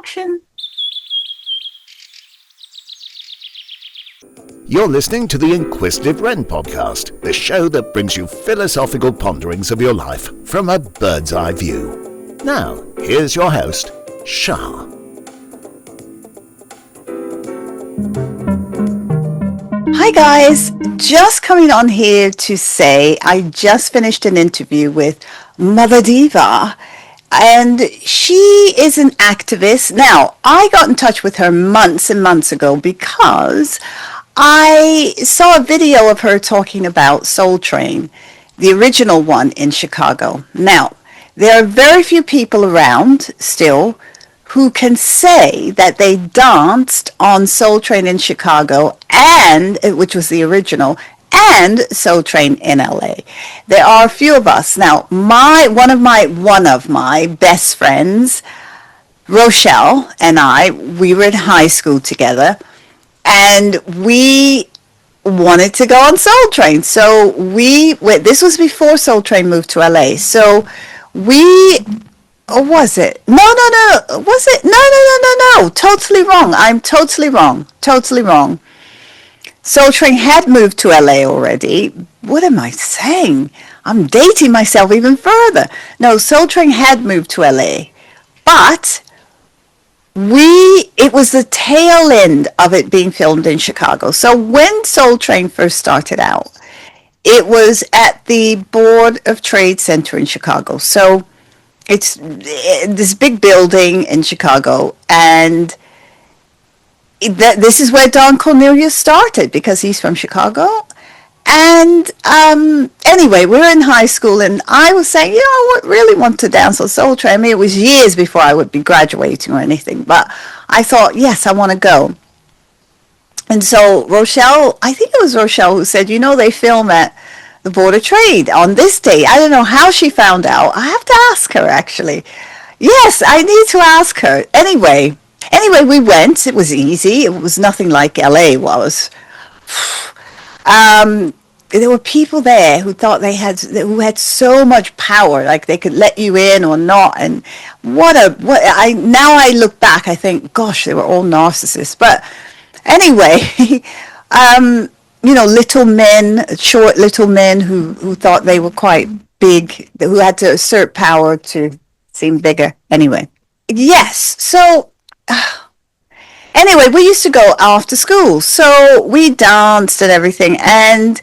action. You're listening to the Inquisitive Wren podcast, the show that brings you philosophical ponderings of your life from a bird's eye view. Now, here's your host, Shah. Hi guys, just coming on here to say I just finished an interview with Mother Diva, and she is an activist. Now, I got in touch with her months and months ago because I saw a video of her talking about Soul Train, the original one in Chicago. Now, there are very few people around still who can say that they danced on Soul Train in Chicago, and which was the original, and Soul Train in LA. There are a few of us. Now, one of my best friends, Rochelle, and we were in high school together. And we wanted to go on Soul Train. So this was before Soul Train moved to LA. So or was it? No. Was it? No. Totally wrong. I'm totally wrong. Soul Train had moved to LA already. What am I saying? I'm dating myself even further. No, Soul Train had moved to LA. But it was the tail end of it being filmed in Chicago. So when Soul Train first started out, it was at the Board of Trade Center in Chicago. So it's this big building in Chicago, and this is where Don Cornelius started because he's from Chicago. And anyway, we were in high school, and I was saying, I really want to dance on Soul Train. I mean, it was years before I would be graduating or anything, but I thought, yes, I want to go. And so Rochelle, I think it was Rochelle who said, they film at the Board of Trade on this day. I don't know how she found out. I have to ask her, actually. Yes, I need to ask her. Anyway, we went. It was easy. It was nothing like LA was. There were people there who thought who had so much power, like they could let you in or not. And now I look back, I think, gosh, they were all narcissists. But anyway, short little men who thought they were quite big, who had to assert power to seem bigger. Anyway, yes. So anyway, we used to go after school, so we danced and everything, and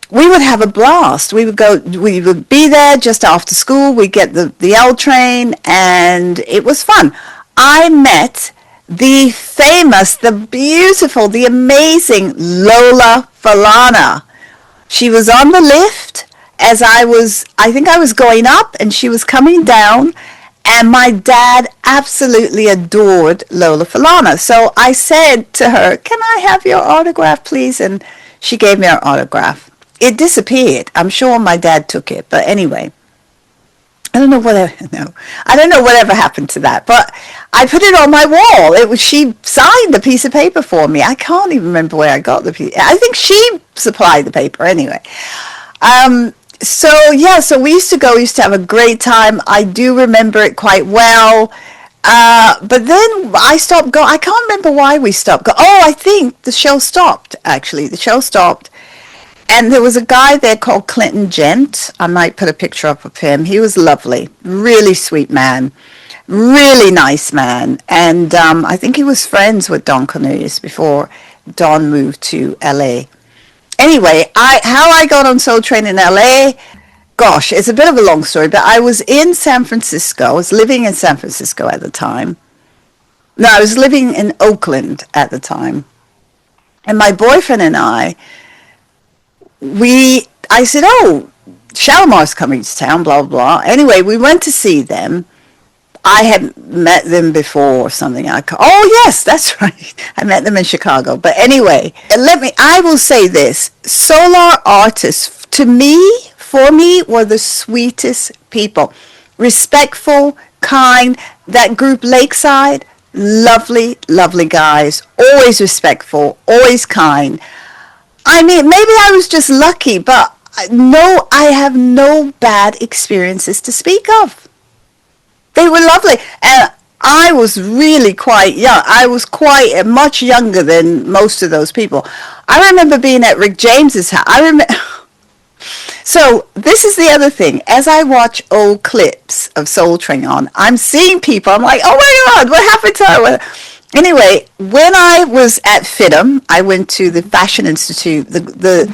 we would have a blast. We would be there just after school. We'd get the L train, and it was fun. I met the famous, the beautiful, the amazing Lola Falana. She was on the lift as I think I was going up, and she was coming down. And my dad absolutely adored Lola Falana. So I said to her, can I have your autograph, please? And she gave me her autograph. It disappeared. I'm sure my dad took it. But anyway, I don't know whatever happened to that. But I put it on my wall. She signed the piece of paper for me. I can't even remember where I got the piece. I think she supplied the paper anyway. So we used to have a great time. I do remember it quite well. But then I stopped going. I can't remember why we stopped. I think the show stopped, actually. The show stopped. And there was a guy there called Clinton Gent. I might put a picture up of him. He was lovely. Really sweet man. Really nice man. And I think he was friends with Don Cornelius before Don moved to LA. Anyway, how I got on Soul Train in LA, gosh, it's a bit of a long story, but I was in San Francisco. I was living in San Francisco at the time. No, I was living in Oakland at the time. And my boyfriend and I said, Shalimar's coming to town, blah, blah, blah. Anyway, we went to see them. I had met them before or something. Yes, that's right. I met them in Chicago. But anyway, I will say this. Solar artists, for me, were the sweetest people. Respectful, kind. That group Lakeside, lovely, lovely guys. Always respectful, always kind. I mean, maybe I was just lucky, but no, I have no bad experiences to speak of. They were lovely. And I I was really quite young. I was quite much younger than most of those people. I remember being at Rick James's house. I remember. So this is the other thing. As I watch old clips of Soul Train on, I'm seeing people. I'm like, oh my God, what happened to her? Anyway, when I was at FIDM, I went to the Fashion Institute, the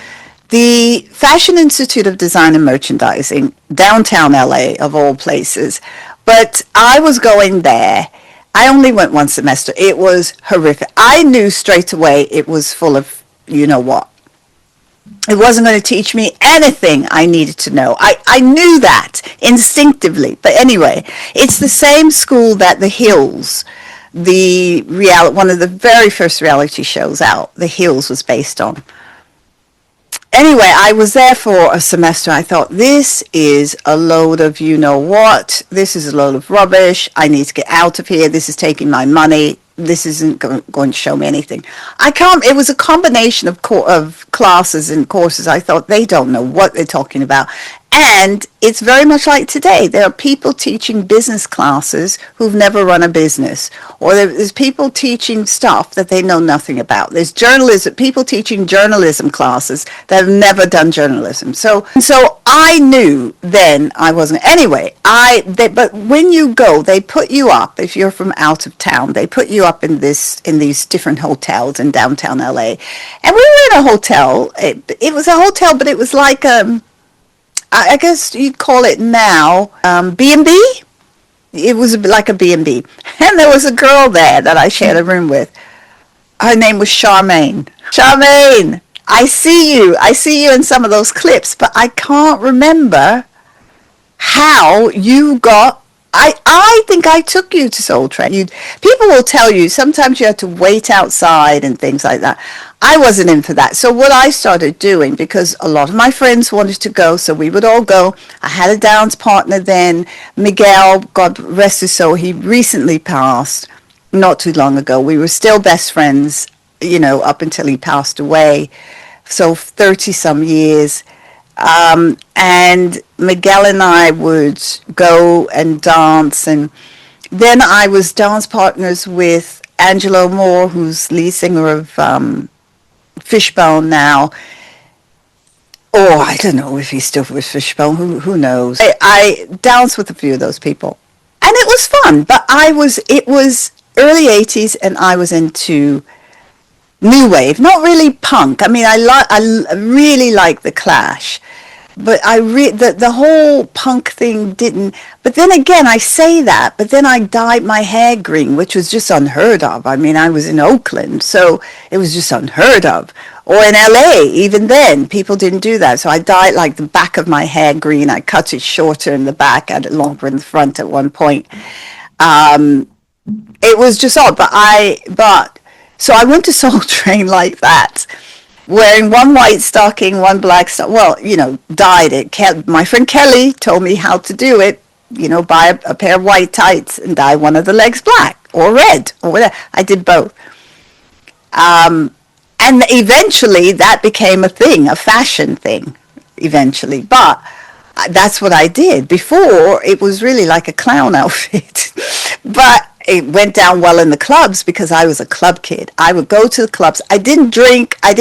Fashion Institute of Design and Merchandising, downtown LA, of all places. But I was going there. I only went one semester. It was horrific. I knew straight away it was full of you know what. It wasn't going to teach me anything I needed to know. I knew that instinctively. But anyway, it's the same school that The Hills, one of the very first reality shows out, The Hills was based on. Anyway, I was there for a semester. I thought, this is a load of you know what. This is a load of rubbish. I need to get out of here. This is taking my money. This isn't going to show me anything. It was a combination of classes and courses. I thought, they don't know what they're talking about. And it's very much like today. There are people teaching business classes who've never run a business. Or there's people teaching stuff that they know nothing about. There's people teaching journalism classes that have never done journalism. So I knew then I wasn't. Anyway, but when you go, they put you up, if you're from out of town, they put you up in these different hotels in downtown LA. And we were in a hotel. It was a hotel, but it was like I guess you'd call it now B&B. It was like a B&B. And there was a girl there that I shared a room with. Her name was Charmaine. Charmaine, I see you in some of those clips, but I can't remember how you got. I think I took you to Soul Train. People will tell you sometimes you have to wait outside and things like that. I wasn't in for that. So what I started doing, because a lot of my friends wanted to go, so we would all go. I had a dance partner then, Miguel, God rest his soul. He recently passed not too long ago. We were still best friends, up until he passed away. So 30 some years. And Miguel and I would go and dance, and then I was dance partners with Angelo Moore, who's lead singer of Fishbone now. Oh, I don't know if he's still with Fishbone. Who knows? I danced with a few of those people, and it was fun. But it was early 80s, and I was into new wave, not really punk. I mean, I really like the Clash. But the whole punk thing didn't. But then again, I say that, but then I dyed my hair green, which was just unheard of. I mean, I was in Oakland, so it was just unheard of. Or in LA, even then, people didn't do that. So I dyed like the back of my hair green. I cut it shorter in the back, had it longer in the front at one point. It was just odd. So I went to Soul Train like that, wearing one white stocking, one black stocking. Well, dyed it. My friend Kelly told me how to do it. Buy a pair of white tights and dye one of the legs black or red or whatever. I did both. And eventually that became a thing, a fashion thing, eventually. But that's what I did. Before, it was really like a clown outfit. But it went down well in the clubs because I was a club kid. I would go to the clubs. I didn't drink. I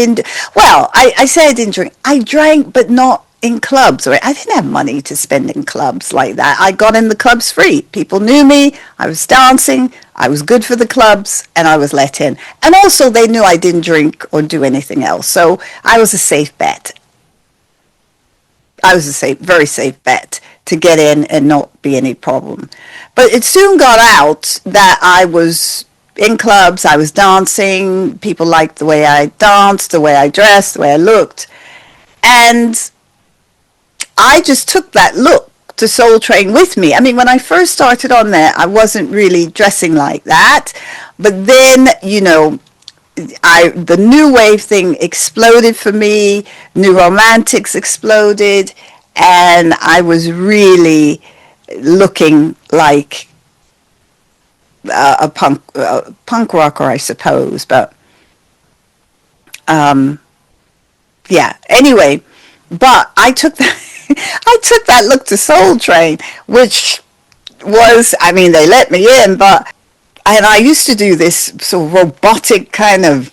say I didn't drink. I drank, but not in clubs. I didn't have money to spend in clubs like that. I got in the clubs free. People knew me. I was dancing. I was good for the clubs, and I was let in. And also, they knew I didn't drink or do anything else. So I was a safe bet. I was a very safe bet to get in and not be any problem. But it soon got out that I was in clubs, I was dancing, people liked the way I danced, the way I dressed, the way I looked. And I just took that look to Soul Train with me. I mean, when I first started on there, I wasn't really dressing like that. But then, the new wave thing exploded for me, New Romantics exploded, and I was really looking like a punk rocker, I suppose. But yeah. Anyway, but I took that look to Soul Train, which was, I mean, they let me in, but and I used to do this sort of robotic kind of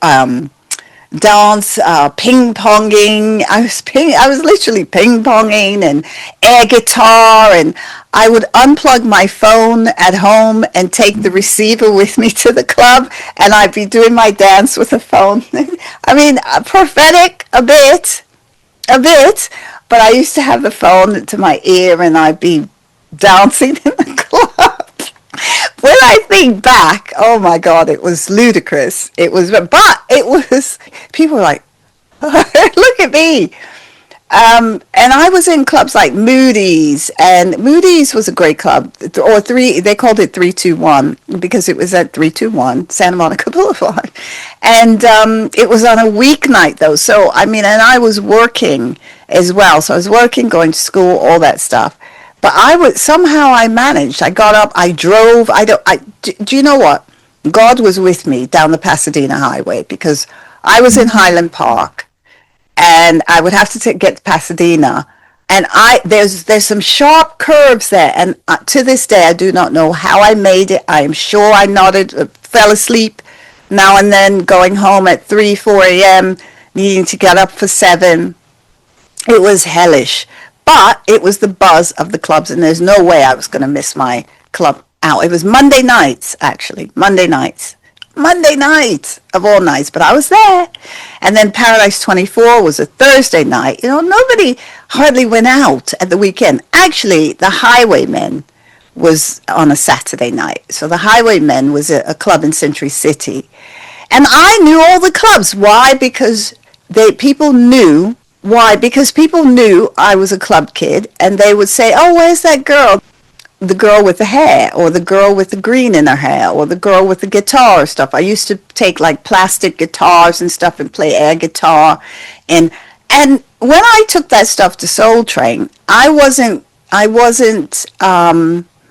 um, dance, ping ponging. I was literally ping ponging and air guitar, and I would unplug my phone at home and take the receiver with me to the club, and I'd be doing my dance with the phone. I mean, prophetic a bit, but I used to have the phone to my ear, and I'd be dancing in the club. When I think back, oh my God, it was ludicrous. But it was, people were like, look at me. And I was in clubs like Moody's, and Moody's was a great club, or they called it 321 because it was at 321 Santa Monica Boulevard. And it was on a weeknight though. So, I mean, and I was working as well. So I was working, going to school, all that stuff. But somehow I managed. I got up, I drove. Do you know what? God was with me down the Pasadena Highway because I was in Highland Park, and I would have to get to Pasadena, and there's some sharp curves there, and to this day I do not know how I made it. I am sure I nodded, fell asleep now and then, going home at 4 a.m., needing to get up for 7. It was hellish, but it was the buzz of the clubs, and there's no way I was going to miss my club out. It was Monday nights, actually, Monday nights of all nights, but I was there. And then Paradise 24 was a Thursday night. You know, nobody hardly went out at the weekend. Actually, the Highwaymen was on a Saturday night. So the Highwaymen was a club in Century City. And I knew all the clubs. Why? Because people knew. Why? Because people knew I was a club kid, and they would say, oh, where's that girl? The girl with the hair, or the girl with the green in her hair, or the girl with the guitar stuff. I used to take like plastic guitars and stuff and play air guitar. And when I took that stuff to Soul Train, I wasn't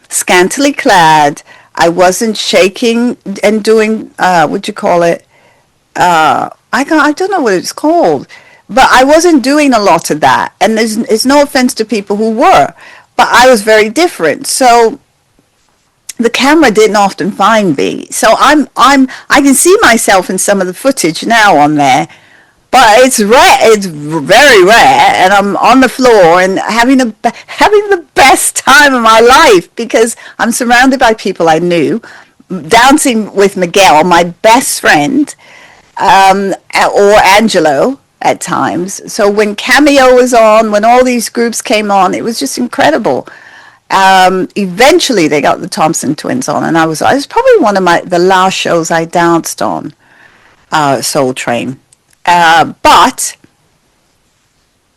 scantily clad. I wasn't shaking and doing, what'd you call it? I don't know what it's called, but I wasn't doing a lot of that. And it's no offense to people who were, but I was very different. So the camera didn't often find me. So I can see myself in some of the footage now on there, but it's rare. It's very rare, and I'm on the floor and having the best time of my life because I'm surrounded by people I knew, dancing with Miguel, my best friend, or Angelo at times. So when Cameo was on, when all these groups came on, it was just incredible. Eventually they got the Thompson Twins on, and I was probably one of the last shows I danced on, Soul Train. But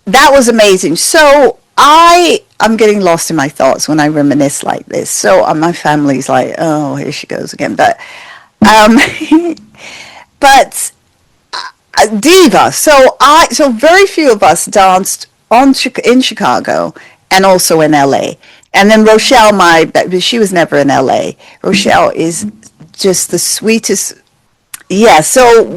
that was amazing. So I'm getting lost in my thoughts when I reminisce like this. So my family's like, oh, here she goes again. But but Diva. So very few of us danced in Chicago and also in LA. And then Rochelle, she was never in LA. Rochelle is just the sweetest. Yeah. So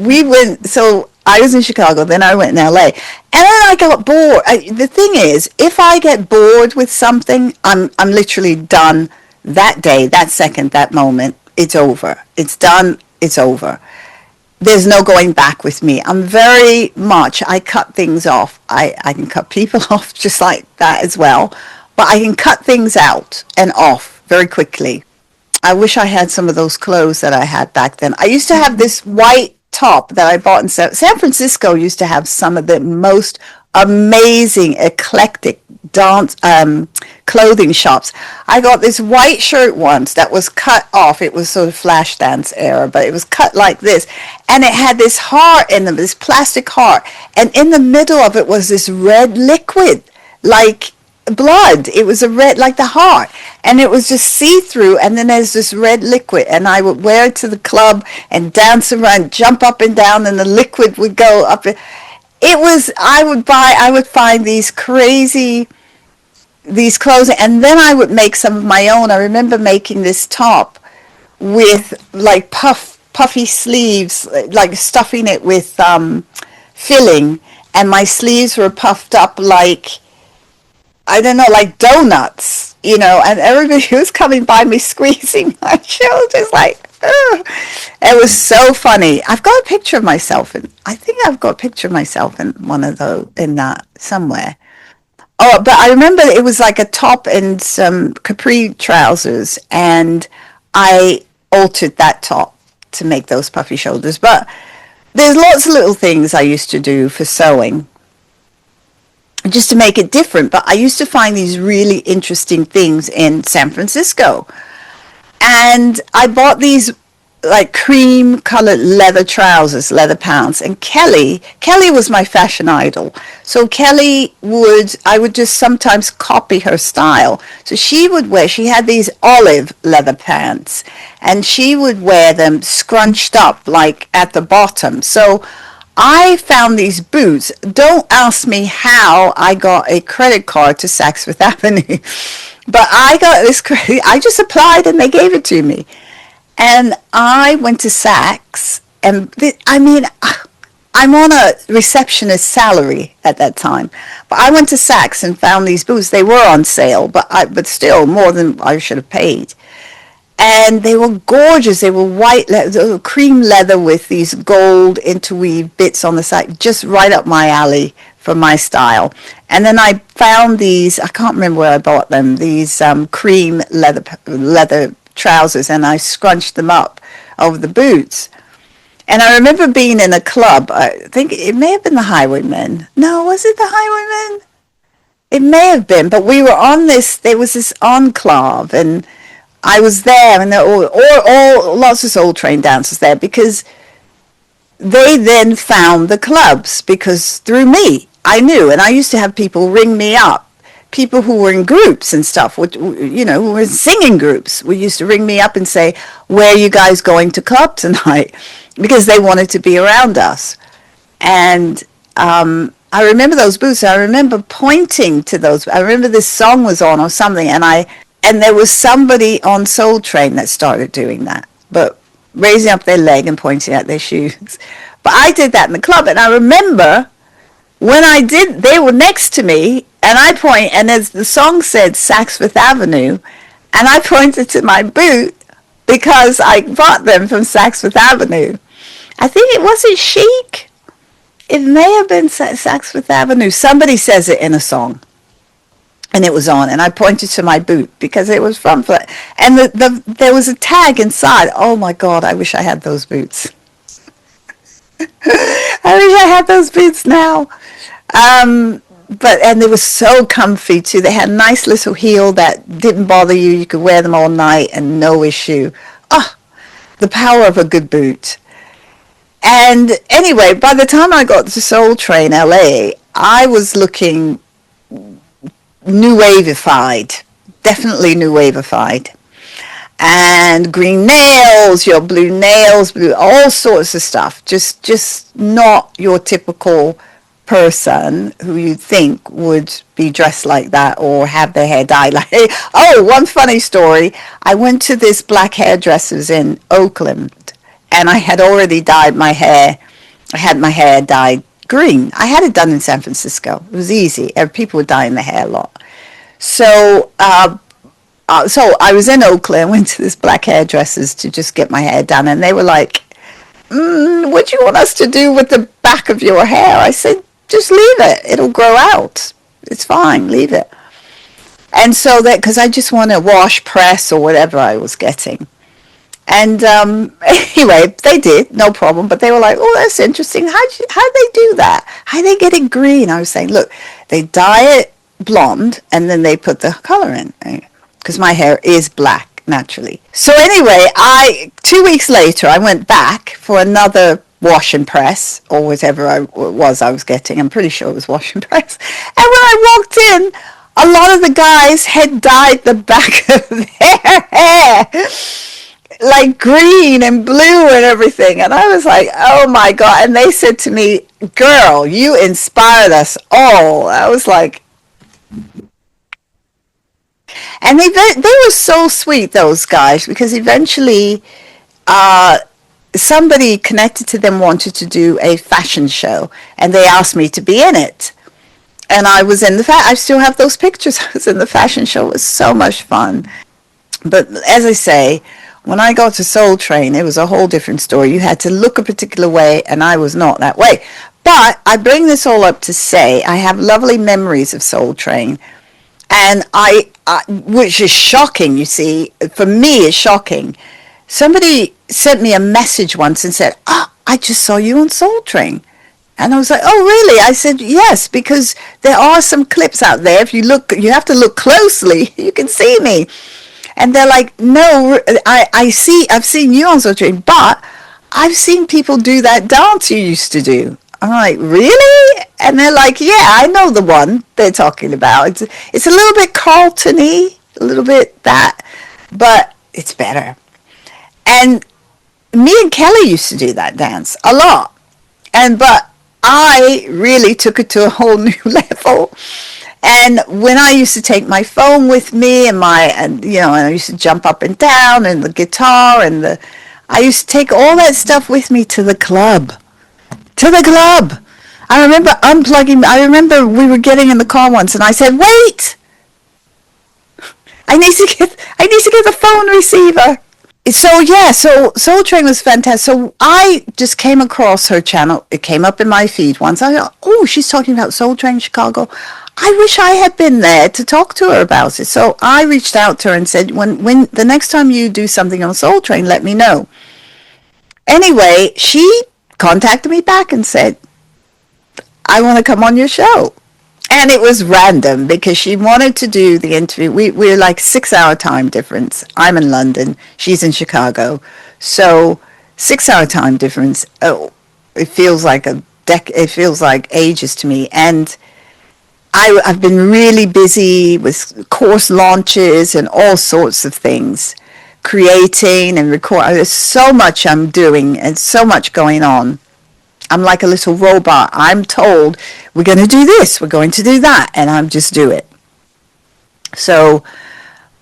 I was in Chicago, then I went in LA, and then I got bored. The thing is, if I get bored with something, I'm literally done that day, that second, that moment. It's over. It's done. It's over. There's no going back with me. I cut things off. I can cut people off just like that as well, but I can cut things out and off very quickly. I wish I had some of those clothes that I had back then. I used to have this white top that I bought in San Francisco. Used to have some of the most amazing eclectic dance clothing shops. I got this white shirt once that was cut off. It was sort of flash dance era, but it was cut like this, and it had this heart in them, this plastic heart, and in the middle of it was this red liquid like blood. It was a red like the heart, and it was just see-through, and then there's this red liquid, and I would wear it to the club and dance around, jump up and down, and the liquid would go up. I would find these clothes, and then I would make some of my own. I remember making this top with like puffy sleeves, like stuffing it with filling, and my sleeves were puffed up like, I don't know, like donuts. and everybody was coming by me squeezing my shoulders like, ugh. It was so funny. I've got a picture of myself, and I think I've got a picture of myself in one of those, in that somewhere. Oh, but I remember it was like a top and some capri trousers, and I altered that top to make those puffy shoulders. But there's lots of little things I used to do for sewing just to make it different. But I used to find these really interesting things in San Francisco. And I bought these like cream colored leather trousers, leather pants. And Kelly was my fashion idol. So I would just sometimes copy her style. So she had these olive leather pants, and she would wear them scrunched up like at the bottom. So I found these boots. Don't ask me how I got a credit card to Saks Fifth Avenue, but I got this credit. I just applied and they gave it to me. And I went to Saks, and I'm on a receptionist salary at that time, but I went to Saks and found these boots. They were on sale, but still more than I should have paid. And they were gorgeous. They were white, cream leather with these gold interweave bits on the side, just right up my alley for my style. And then I found these, I can't remember where I bought them, these cream leather trousers, and I scrunched them up over the boots. And I remember being in a club. I think it may have been the Highwaymen. No, was it the Highwaymen? It may have been, but we were on there was this enclave, and I was there, and there were all lots of Soul Train dancers there, because they then found the clubs, because through me, I knew, and I used to have people ring me up. People who were in groups and stuff, who were in singing groups, would used to ring me up and say, "Where are you guys going to club tonight?" Because they wanted to be around us. And I remember those boots. I remember pointing to those. I remember this song was on or something, and there was somebody on Soul Train that started doing that, but raising up their leg and pointing at their shoes. But I did that in the club, and I remember when I did, they were next to me, and I point, and as the song said, Saks Fifth Avenue, and I pointed to my boot because I bought them from Saks Fifth Avenue. I think it wasn't Chic. It may have been Saks Fifth Avenue. Somebody says it in a song, and it was on, and I pointed to my boot because it was from, and there was a tag inside. Oh my God, I wish I had those boots. I wish I had those boots now. And they were so comfy too. They had a nice little heel that didn't bother you. You could wear them all night and no issue. Oh, the power of a good boot. And anyway, by the time I got to Soul Train LA, I was looking new waveified, definitely new waveified. And green nails, your blue nails, all sorts of stuff. Just not your typical person who you think would be dressed like that or have their hair dyed like. Oh, one funny story. I went to this black hairdresser's in Oakland, and I had already dyed my hair. I had my hair dyed green. I had it done in San Francisco. It was easy. People were dyeing their hair a lot. So I was in Oakland, went to this black hairdresser's to just get my hair done, and they were like, what do you want us to do with the back of your hair? I said, just leave it. It'll grow out. It's fine. Leave it. And so because I just want to wash, press, or whatever I was getting. And anyway, they did, no problem. But they were like, oh, that's interesting. How'd they do that? How'd they get it green? I was saying, look, they dye it blonde, and then they put the color in. Because my hair is black, naturally. So anyway, 2 weeks later, I went back for another wash and press, or whatever I was getting. I'm pretty sure it was wash and press. And when I walked in, a lot of the guys had dyed the back of their hair like green and blue and everything. And I was like, oh my God. And they said to me, girl, you inspired us all. I was like, and they were so sweet, those guys, because eventually somebody connected to them wanted to do a fashion show, and they asked me to be in it. And I was in I still have those pictures. I was in the fashion show. It was so much fun. But as I say, when I got to Soul Train, it was a whole different story. You had to look a particular way, and I was not that way. But I bring this all up to say I have lovely memories of Soul Train. And which is shocking, you see. For me, it's shocking. Somebody sent me a message once and said, I just saw you on Soul Train. And I was like, oh, really? I said, yes, because there are some clips out there. If you look, you have to look closely. You can see me. And they're like, no, I've seen you on Soul Train, but I've seen people do that dance you used to do. I'm like, really? And they're like, yeah, I know the one they're talking about. It's a little bit Carlton-y, a little bit that, but it's better. And me and Kelly used to do that dance a lot. But I really took it to a whole new level. And when I used to take my phone with me and I used to jump up and down and the guitar I used to take all that stuff with me to the club. To the club. I remember unplugging. I remember we were getting in the car once and I said, wait, I need to get the phone receiver. So Soul Train was fantastic. So I just came across her channel. It came up in my feed once. I thought, oh, she's talking about Soul Train Chicago. I wish I had been there to talk to her about it. So I reached out to her and said, when the next time you do something on Soul Train, let me know. Anyway, she contacted me back and said, I want to come on your show. And it was random because she wanted to do the interview. We're like 6-hour time difference. I'm in London. She's in Chicago. So 6-hour time difference. Oh, it feels like it feels like ages to me. And I've been really busy with course launches and all sorts of things, creating and recording. There's so much I'm doing and so much going on. I'm like a little robot. I'm told we're going to do this, we're going to do that, and I just do it. So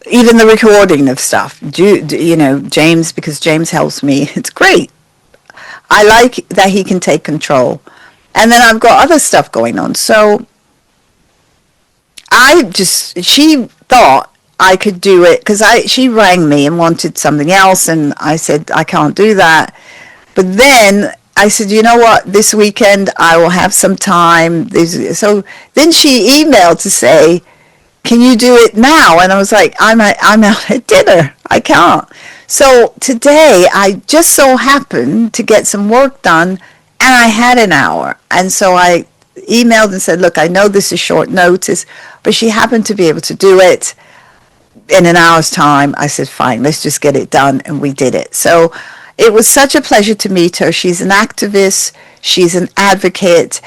even the recording of stuff, James, because James helps me, it's great. I like that he can take control. And then I've got other stuff going on. So she thought I could do it because she rang me and wanted something else, and I said, I can't do that. But then I said, you know what, this weekend I will have some time. So then she emailed to say, can you do it now? And I was like, I'm out at dinner. I can't. So today I just so happened to get some work done and I had an hour. And so I emailed and said, look, I know this is short notice, but she happened to be able to do it in an hour's time. I said, fine, let's just get it done. And we did it. So it was such a pleasure to meet her. She's an activist. She's an advocate.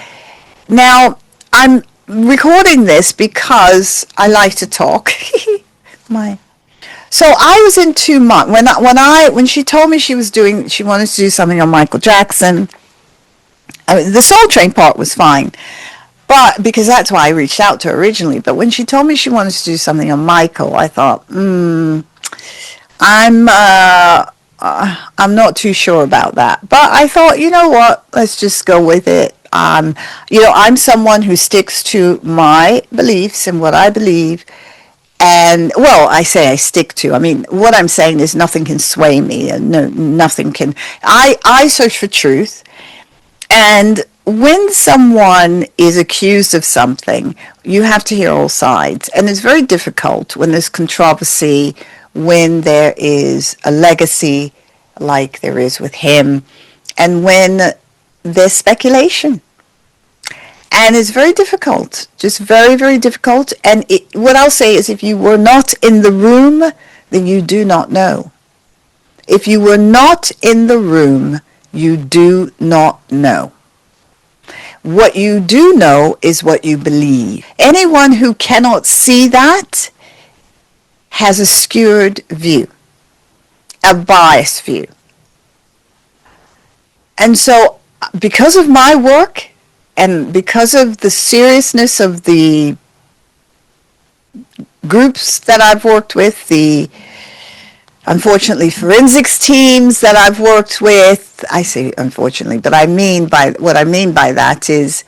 Now, I'm recording this because I like to talk. So I was in 2 months. When she told me she wanted to do something on Michael Jackson, the Soul Train part was fine. But because that's why I reached out to her originally. But when she told me she wanted to do something on Michael, I thought, I'm not too sure about that. But I thought, you know what, let's just go with it. I'm someone who sticks to my beliefs and what I believe. And, well, I say I stick to. I mean, what I'm saying is nothing can sway me. And nothing can. I search for truth. And when someone is accused of something, you have to hear all sides. And it's very difficult when there's controversy, when there is a legacy like there is with him, and when there's speculation. And it's very difficult, just very, very difficult. And what I'll say is if you were not in the room, then you do not know. If you were not in the room, you do not know. What you do know is what you believe. Anyone who cannot see that has a skewed view, a biased view. And so because of my work and because of the seriousness of the groups that I've worked with, the unfortunately forensics teams that I've worked with, I say unfortunately, but what I mean by that is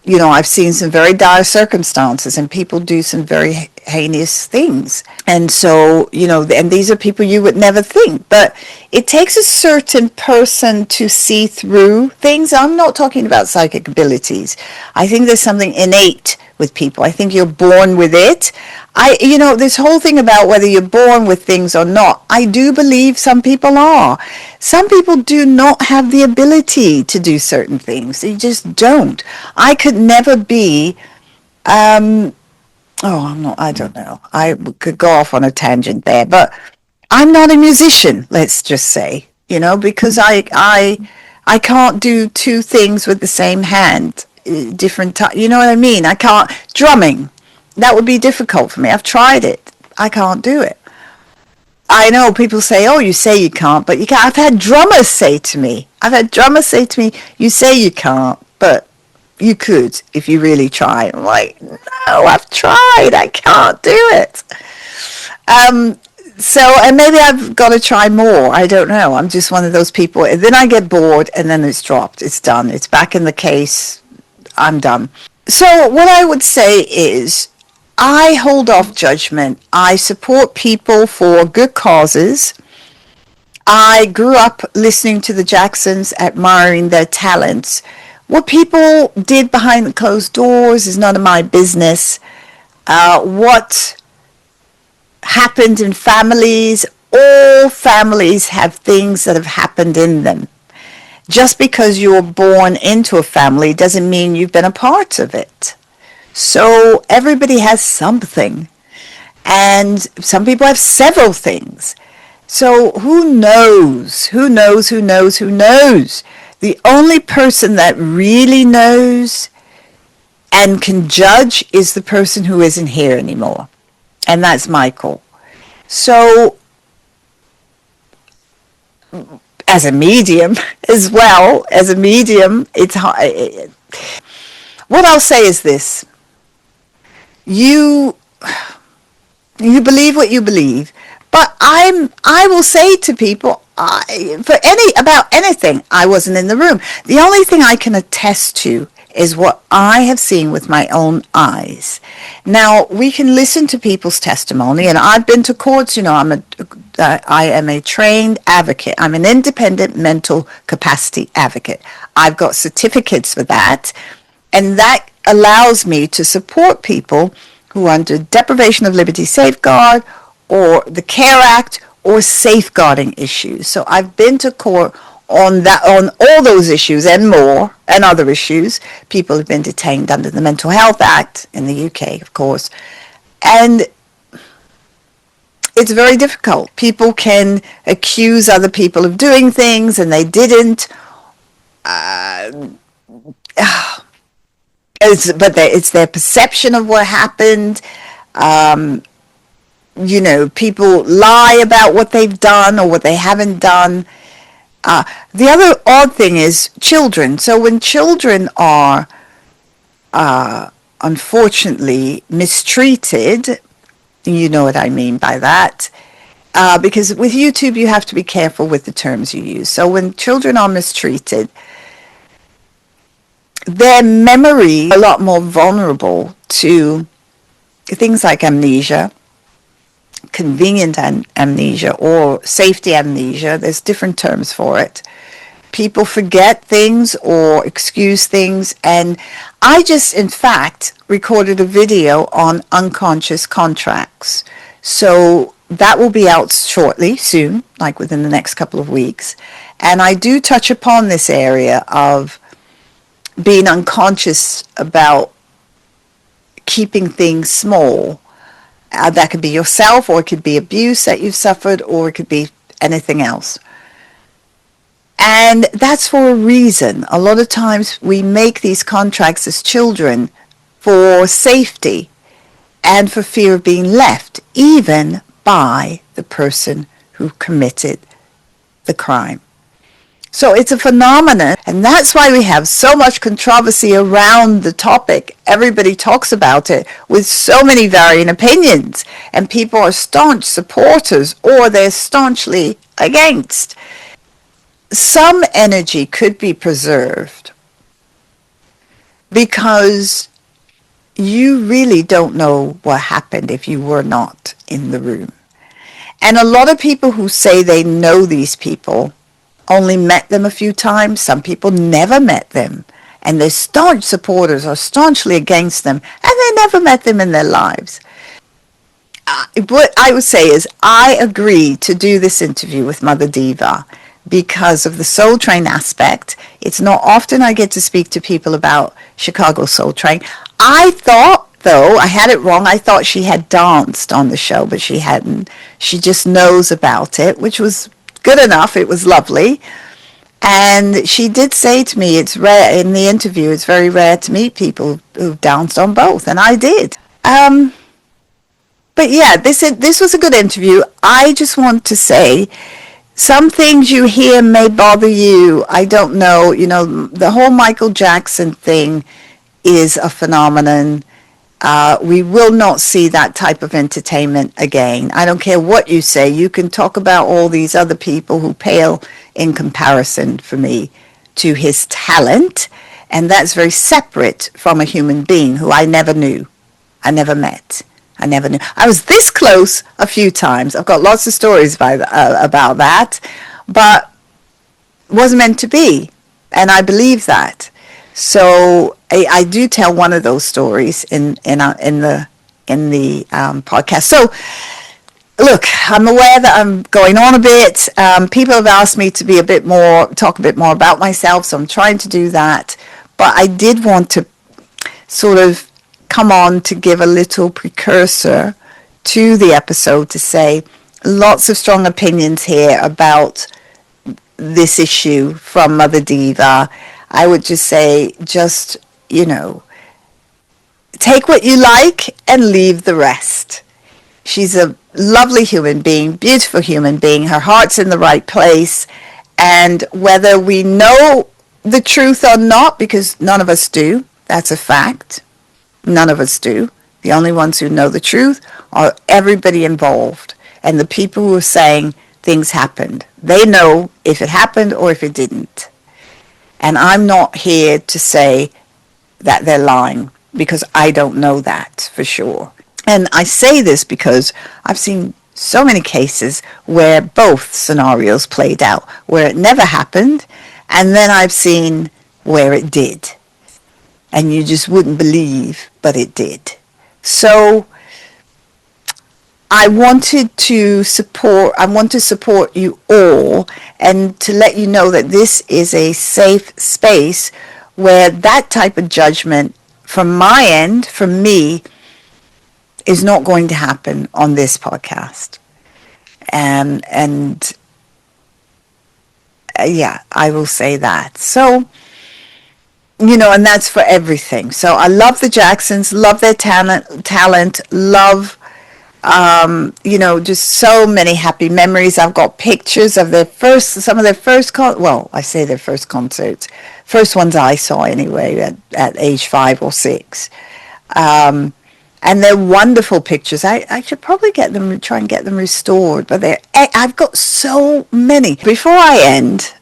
I've seen some very dire circumstances and people do some very heinous things. And so, and these are people you would never think. But it takes a certain person to see through things. I'm not talking about psychic abilities. I think there's something innate with people. I think you're born with it. This whole thing about whether you're born with things or not, I do believe some people are. Some people do not have the ability to do certain things. They just don't. I could never be, I don't know. I could go off on a tangent there, but I'm not a musician, let's just say, because I can't do two things with the same hand, different time. You know what I mean? I can't, drumming. That would be difficult for me. I've tried it. I can't do it. I know people say, oh, you say you can't, but you can't. I've had drummers say to me, you say you can't, but you could if you really try. I'm like, no, I've tried. I can't do it. And maybe I've got to try more. I don't know. I'm just one of those people. And then I get bored and then it's dropped. It's done. It's back in the case. I'm done. So what I would say is I hold off judgment. I support people for good causes. I grew up listening to the Jacksons, admiring their talents. What people did behind the closed doors is none of my business. What happened in families, all families have things that have happened in them. Just because you were born into a family doesn't mean you've been a part of it. So everybody has something. And some people have several things. So who knows? Who knows? The only person that really knows and can judge is the person who isn't here anymore. And that's Michael. So as a medium as well, it's hard. What I'll say is this. You believe what you believe, but I will say to people, about anything, I wasn't in the room. The only thing I can attest to is what I have seen with my own eyes. Now, we can listen to people's testimony, and I've been to courts. I am a trained advocate. I'm an independent mental capacity advocate. I've got certificates for that, and that allows me to support people who are under deprivation of liberty safeguard or the CARE Act or safeguarding issues. So I've been to court on all those issues and more, and other issues. People have been detained under the Mental Health Act in the UK, of course. And it's very difficult. People can accuse other people of doing things and they didn't. It's their perception of what happened. People lie about what they've done or what they haven't done. The other odd thing is children. So when children are unfortunately mistreated, you know what I mean by that, because with YouTube you have to be careful with the terms you use. So when children are mistreated, their memory is a lot more vulnerable to things like amnesia, convenient amnesia, or safety amnesia. There's different terms for it. People forget things or excuse things. And I just, in fact, recorded a video on unconscious contracts. So that will be out shortly, soon, like within the next couple of weeks. And I do touch upon this area of being unconscious about keeping things small. That could be yourself, or it could be abuse that you've suffered, or it could be anything else. And that's for a reason. A lot of times we make these contracts as children for safety and for fear of being left, even by the person who committed the crime. So it's a phenomenon, and that's why we have so much controversy around the topic. Everybody talks about it with so many varying opinions, and people are staunch supporters or they're staunchly against. Some energy could be preserved because you really don't know what happened if you were not in the room. And a lot of people who say they know these people only met them a few times. Some people never met them. And their staunch supporters are staunchly against them, and they never met them in their lives. What I would say is I agreed to do this interview with Mother Diva because of the Soul Train aspect. It's not often I get to speak to people about Chicago Soul Train. I thought, though, I had it wrong. I thought she had danced on the show, but she hadn't. She just knows about it, which was good enough. It was lovely. And she did say to me, it's rare in the interview, it's very rare to meet people who've danced on both, and I did. But yeah, this was a good interview. I just want to say, some things you hear may bother you. I don't know. You know, the whole Michael Jackson thing is a phenomenon. We will not see that type of entertainment again. I don't care what you say. You can talk about all these other people who pale in comparison for me to his talent, and that's very separate from a human being who I never knew. I never met. I never knew. I was this close a few times. I've got lots of stories about that, but it wasn't meant to be, and I believe that. So I do tell one of those stories in the podcast. So look, I'm aware that I'm going on a bit. People have asked me to talk a bit more about myself, so I'm trying to do that. But I did want to sort of come on to give a little precursor to the episode to say lots of strong opinions here about this issue from Mother Diva. I would just say, take what you like and leave the rest. She's a lovely human being, beautiful human being. Her heart's in the right place. And whether we know the truth or not, because none of us do, that's a fact. None of us do. The only ones who know the truth are everybody involved. And the people who are saying things happened. They know if it happened or if it didn't. And I'm not here to say that they're lying, because I don't know that for sure. And I say this because I've seen so many cases where both scenarios played out, where it never happened, and then I've seen where it did. And you just wouldn't believe, but it did. So I want to support you all, and to let you know that this is a safe space where that type of judgment from my end, from me, is not going to happen on this podcast. Yeah, I will say that. So, and that's for everything. So I love the Jacksons, love their talent, love, just so many happy memories. I've got pictures of some of their first concerts, first ones I saw anyway at age 5 or 6. And they're wonderful pictures. I should probably try and get them restored, but I've got so many. Before I end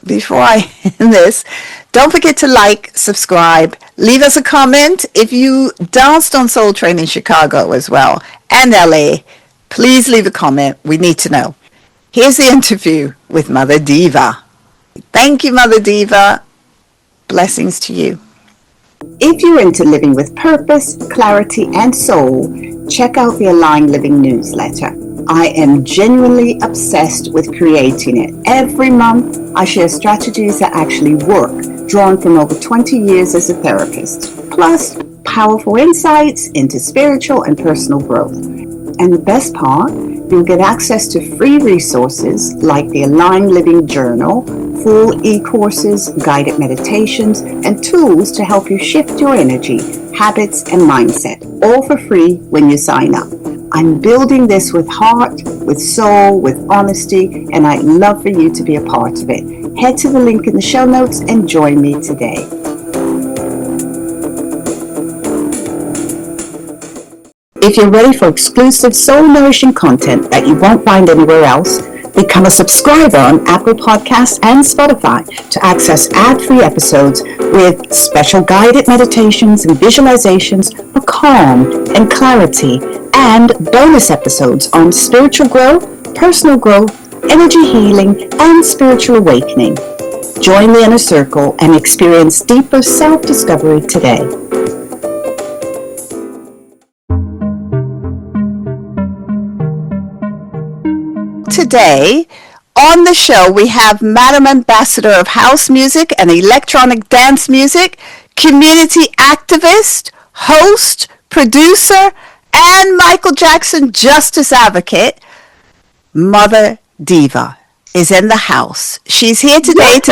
this, don't forget to like, subscribe, leave us a comment. If you danced on Soul Train in Chicago as well, and LA, please leave a comment. We need to know. Here's the interview with Mother Diva. Thank you, Mother Diva. Blessings to you. If you're into living with purpose, clarity, and soul, check out the Aligned Living newsletter. I am genuinely obsessed with creating it. Every month, I share strategies that actually work, drawn from over 20 years as a therapist, plus powerful insights into spiritual and personal growth. And the best part, you'll get access to free resources like the Aligned Living Journal, full e-courses, guided meditations, and tools to help you shift your energy, habits, and mindset, all for free when you sign up. I'm building this with heart, with soul, with honesty, and I'd love for you to be a part of it. Head to the link in the show notes and join me today. If you're ready for exclusive soul-nourishing content that you won't find anywhere else, Become a subscriber on Apple Podcasts and Spotify to access ad-free episodes with special guided meditations and visualizations for calm and clarity, and bonus episodes on spiritual growth, personal growth, energy healing, and spiritual awakening. Join the inner circle and experience deeper self-discovery today. Today, on the show, we have Madam Ambassador of House Music and Electronic Dance Music, community activist, host, producer, and Michael Jackson Justice Advocate, Mother Diva is in the house. She's here today to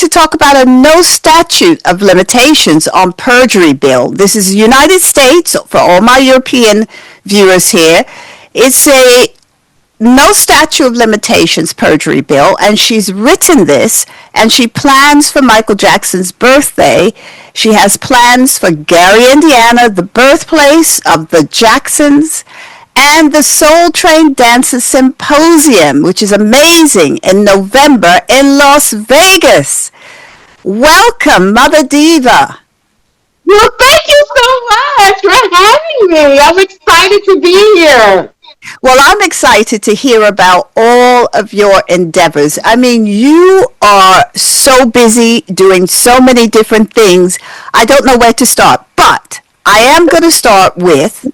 talk about a no statute of limitations on perjury bill. This is the United States, for all my European viewers here. It's a no statute of limitations perjury bill, and she's written this, and she plans for Michael Jackson's birthday. She has plans for Gary, Indiana, the birthplace of the Jacksons, and the Soul Train Dancers Symposium, which is amazing, in November in Las Vegas. Welcome, Mother Diva. Well, thank you so much for having me. I'm excited to be here. Well, I'm excited to hear about all of your endeavors. I mean, you are so busy doing so many different things. I don't know where to start, but I am going to start with,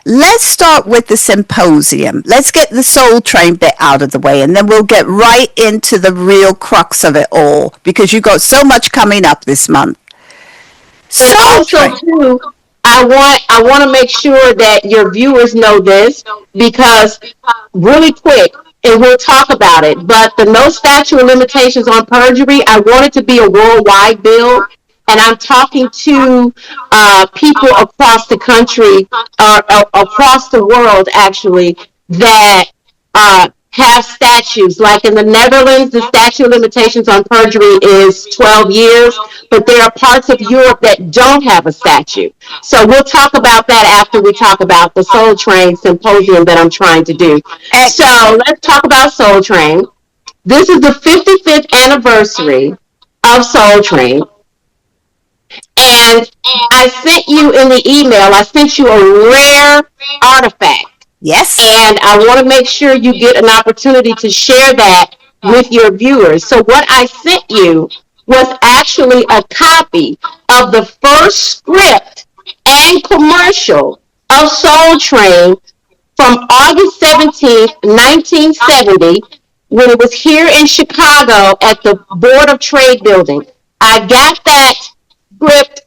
let's start with the symposium. Let's get the Soul Train bit out of the way, and then we'll get right into the real crux of it all, because you got so much coming up this month. But also, too, I want to make sure that your viewers know this, because really quick, and we'll talk about it, but the no statute of limitations on perjury, I want it to be a worldwide bill, and I'm talking to people across the country, across the world, actually, that have statutes. Like in the Netherlands, the statute of limitations on perjury is 12 years, but there are parts of Europe that don't have a statute. So we'll talk about that after we talk about the Soul Train Symposium that I'm trying to do. So let's talk about Soul Train. This is the 55th anniversary of Soul Train. And I sent you in the email, I sent you a rare artifact. Yes. And I want to make sure you get an opportunity to share that with your viewers. So what I sent you was actually a copy of the first script and commercial of Soul Train from August 17th, 1970, when it was here in Chicago at the Board of Trade building. I got that script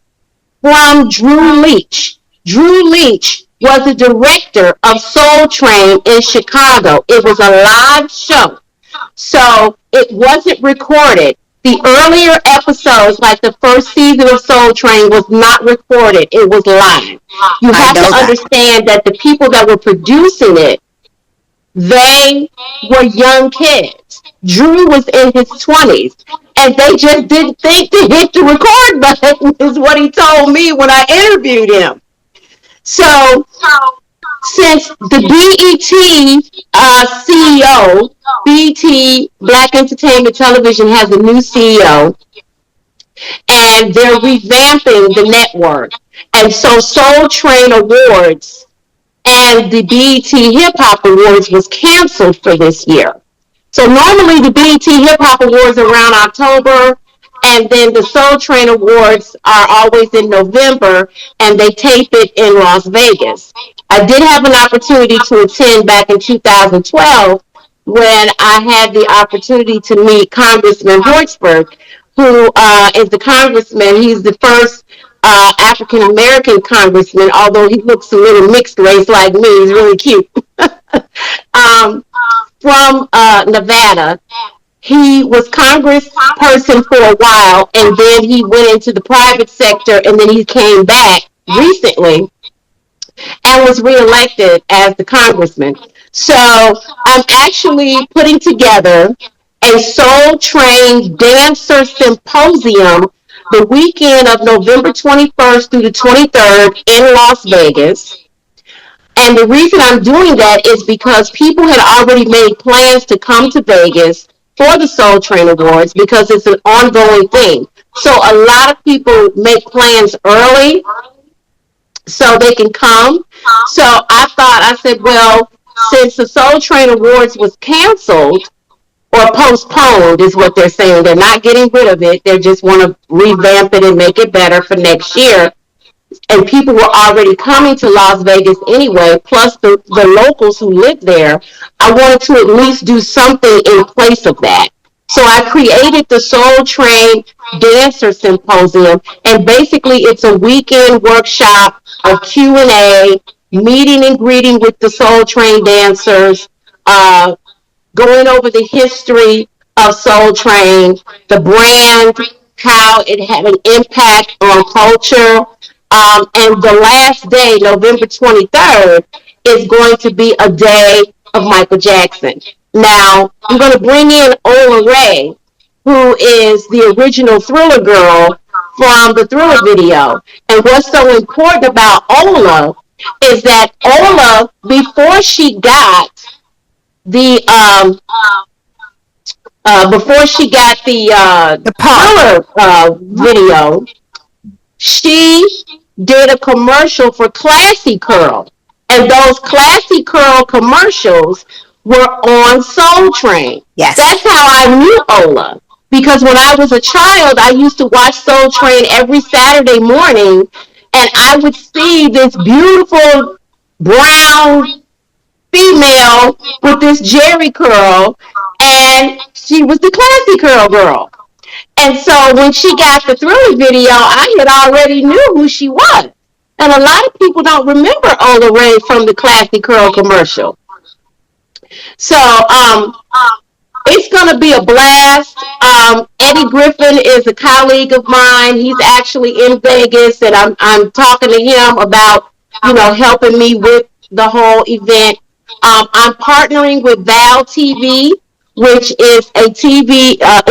from Drew Leach. Drew Leach was the director of Soul Train in Chicago. It was a live show, so it wasn't recorded. The earlier episodes, like the first season of Soul Train, was not recorded. It was live. You have to understand that the people that were producing it, they were young kids. Drew was in his 20s, and they just didn't think to hit the record button, is what he told me when I interviewed him. So, since the BET CEO, BET Black Entertainment Television has a new CEO, and they're revamping the network. And so Soul Train Awards and the BET Hip Hop Awards was canceled for this year. So normally the BET Hip Hop Awards are around October, and then the Soul Train Awards are always in November, and they tape it in Las Vegas. I did have an opportunity to attend back in 2012 when I had the opportunity to meet Congressman Hoytsberg, who is the congressman. He's the first African-American congressman, although he looks a little mixed race like me. He's really cute. From Nevada. He was congressperson for a while, and then he went into the private sector, and then he came back recently and was reelected as the congressman. So I'm actually putting together a Soul Train Dancer Symposium the weekend of November 21st through the 23rd in Las Vegas. And the reason I'm doing that is because people had already made plans to come to Vegas for the Soul Train Awards because it's an ongoing thing. So a lot of people make plans early so they can come. So I said, well, since the Soul Train Awards was canceled or postponed is what they're saying, they're not getting rid of it. They just want to revamp it and make it better for next year. And people were already coming to Las Vegas anyway, plus the locals who live there. I wanted to at least do something in place of that. So I created the Soul Train Dancer Symposium, and basically it's a weekend workshop of Q&A, meeting and greeting with the Soul Train dancers, going over the history of Soul Train, the brand, how it had an impact on culture. And the last day, November 23rd, is going to be a day of Michael Jackson. Now, I'm going to bring in Ola Ray, who is the original Thriller girl from the Thriller video. And what's so important about Ola is that Ola, before she got the Thriller video, she did a commercial for Classy Curl. And those Classy Curl commercials were on Soul Train. Yes. That's how I knew Ola. Because when I was a child, I used to watch Soul Train every Saturday morning, and I would see this beautiful brown female with this Jerry curl, and she was the Classy Curl girl. And so when she got the Thriller video, I had already knew who she was. And a lot of people don't remember Ola Ray from the Classy Curl commercial. So it's going to be a blast. Eddie Griffin is a colleague of mine. He's actually in Vegas, and I'm talking to him about, helping me with the whole event. I'm partnering with Val TV, which is a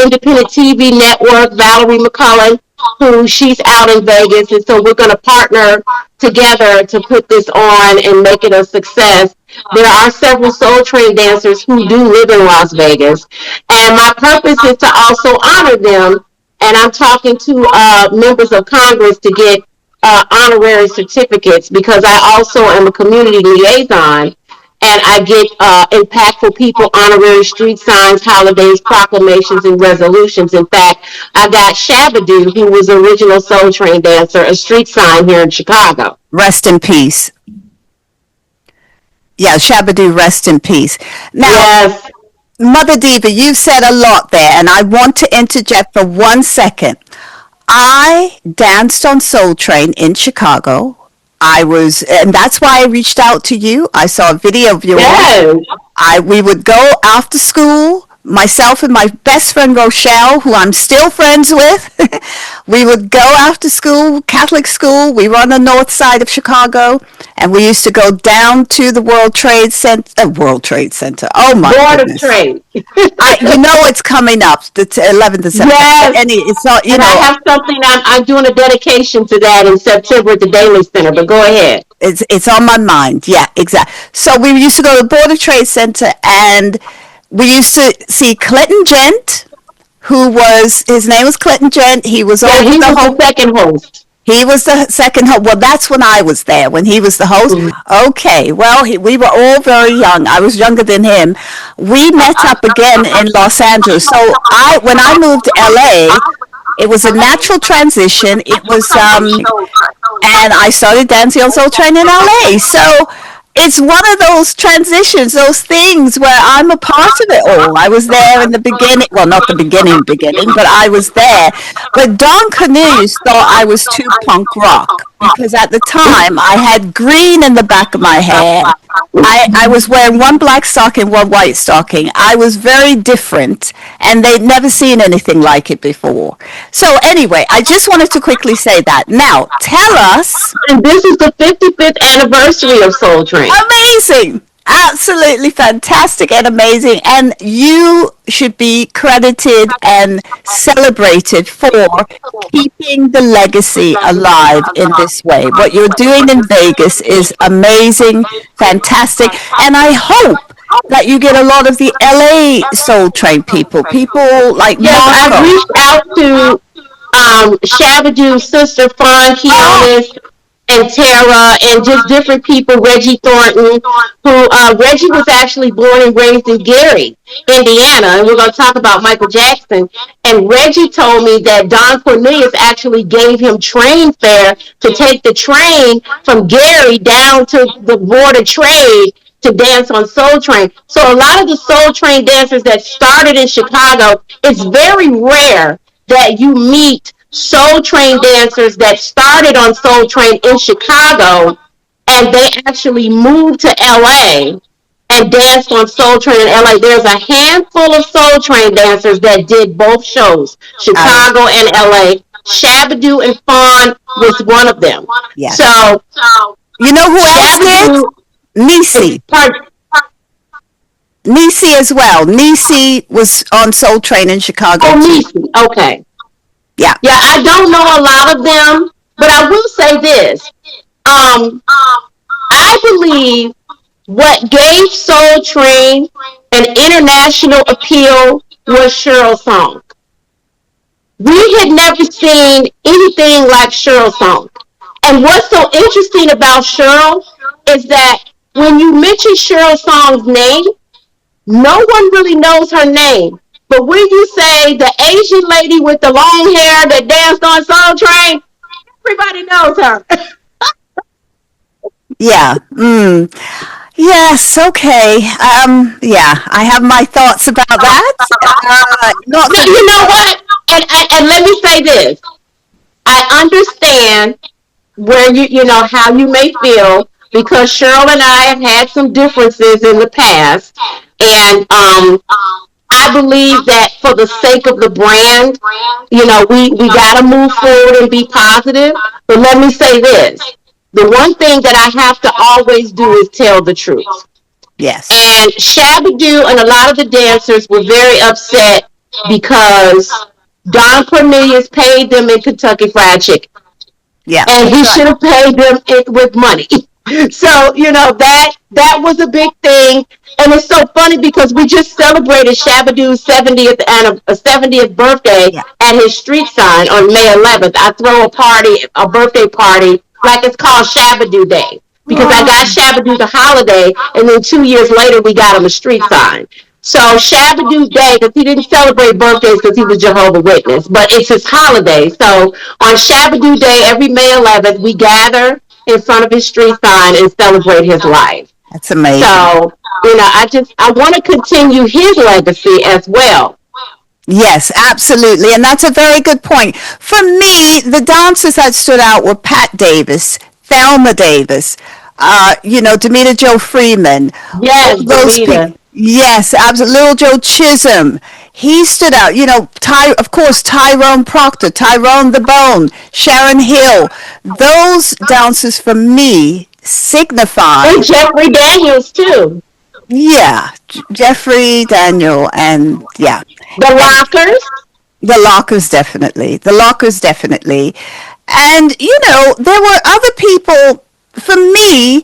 independent TV network, Valerie McCullen, who she's out in Vegas. And so we're going to partner together to put this on and make it a success. There are several Soul Train dancers who do live in Las Vegas. And my purpose is to also honor them. And I'm talking to members of Congress to get honorary certificates, because I also am a community liaison. And I get impactful people honorary street signs, holidays, proclamations, and resolutions. In fact, I got Shabadoo, who was original Soul Train dancer, a street sign here in Chicago. Rest in peace. Yeah, Shabadoo, rest in peace. Now, yes. Mother Diva, you've said a lot there, and I want to interject for 1 second. I danced on Soul Train in Chicago. And that's why I reached out to you. I saw a video of yours. Yes. We would go after school, myself and my best friend Rochelle, who I'm still friends with. We would go after school, Catholic school. We were on the north side of Chicago, and we used to go down to the World Trade Center. Oh my goodness. Board of Trade. It's coming up, the 11th of September. Yes. And it's not, I have something. I'm doing a dedication to that in September at the Daily Center. But go ahead. It's on my mind. Yeah, exactly. So we used to go to the Board of Trade Center, and we used to see Clinton Gent, his name was Clinton Gent. He was the second host. He was the second host. Well, that's when I was there, when he was the host. Mm-hmm. Okay, well, we were all very young. I was younger than him. We met up again in Los Angeles. So when I moved to LA, it was a natural transition. It was, and I started dancing on Soul Train in LA. So it's one of those transitions, those things where I'm a part of it all. I was there in the beginning. Well, not the beginning, but I was there. But Don Canuse thought I was too punk rock, because at the time I had green in the back of my hair. I was wearing one black stocking, one white stocking. I was very different, and they'd never seen anything like it before. So anyway, I just wanted to quickly say that. Now, tell us. And this is the 55th anniversary of Soul Train. Amazing. Absolutely fantastic and amazing. And you should be credited and celebrated for keeping the legacy alive in this way. What you're doing in Vegas is amazing, fantastic. And I hope that you get a lot of the LA Soul Train people, people like Yes, I've Marco. reached out to Shabadoo's sister, Fawn Keonis, and Tara, and just different people, Reggie Thornton, who Reggie was actually born and raised in Gary, Indiana, and we're going to talk about Michael Jackson. And Reggie told me that Don Cornelius actually gave him train fare to take the train from Gary down to the Board of Trade to dance on Soul Train. So a lot of the Soul Train dancers that started in Chicago, it's very rare that you meet Soul Train dancers that started on Soul Train in Chicago and they actually moved to LA and danced on Soul Train in LA. There's a handful of Soul Train dancers that did both shows, I, Chicago and LA. Shabadoo and Fawn was one of them. yes. So You know who else did? Shabadoo is Nisi. part. Nisi as well. Nisi was on Soul Train in Chicago Oh, too. Nisi. Okay. Yeah. Yeah, I don't know a lot of them, but I will say this. I believe what gave Soul Train an international appeal was Cheryl's song. We had never seen anything like Cheryl's song. And what's so interesting about Cheryl is that when you mention Cheryl Song's name, no one really knows her name. But when you say the Asian lady with the long hair that danced on Soul Train, everybody knows her. Yeah. Yes. Okay. Yeah. I have my thoughts about that. Not so You know what? And let me say this. I understand where you know how you may feel because Cheryl and I have had some differences in the past, and I believe that for the sake of the brand, you know, we got to move forward and be positive. But let me say this: the one thing that I have to always do is tell the truth. yes. And Shabadoo and a lot of the dancers were very upset because Don Cornelius paid them in Kentucky Fried Chicken, Yeah. and he That's right. should have paid them it with money. So you know that was a big thing, and it's so funny because we just celebrated Shabadoo's 70th birthday Yeah. at his street sign on May 11th. I throw a party, a birthday party, like it's called Shabadoo Day because I got Oh, Shabadoo the holiday, and then 2 years later we got him a street sign. So Shabadoo Day, because he didn't celebrate birthdays because he was Jehovah Witness, but it's his holiday. So on Shabadoo Day, every May 11th, we gather in front of his street sign and celebrate his life. that's amazing. So, you know, I want to continue his legacy as well. Yes, absolutely. And that's a very good point. For me, the dancers that stood out were Pat Davis, Thelma Davis, Demita Joe Freeman, all Yes, those Davida. people. Yes, absolutely. Little Joe Chisholm. He stood out. Of course, Tyrone Proctor, Tyrone the Bone, Sharon Hill. Those dancers for me signify, And Jeffrey Daniels, too. yeah, Jeffrey Daniel, and yeah, The and Lockers. the lockers definitely. The lockers definitely. And, there were other people, for me,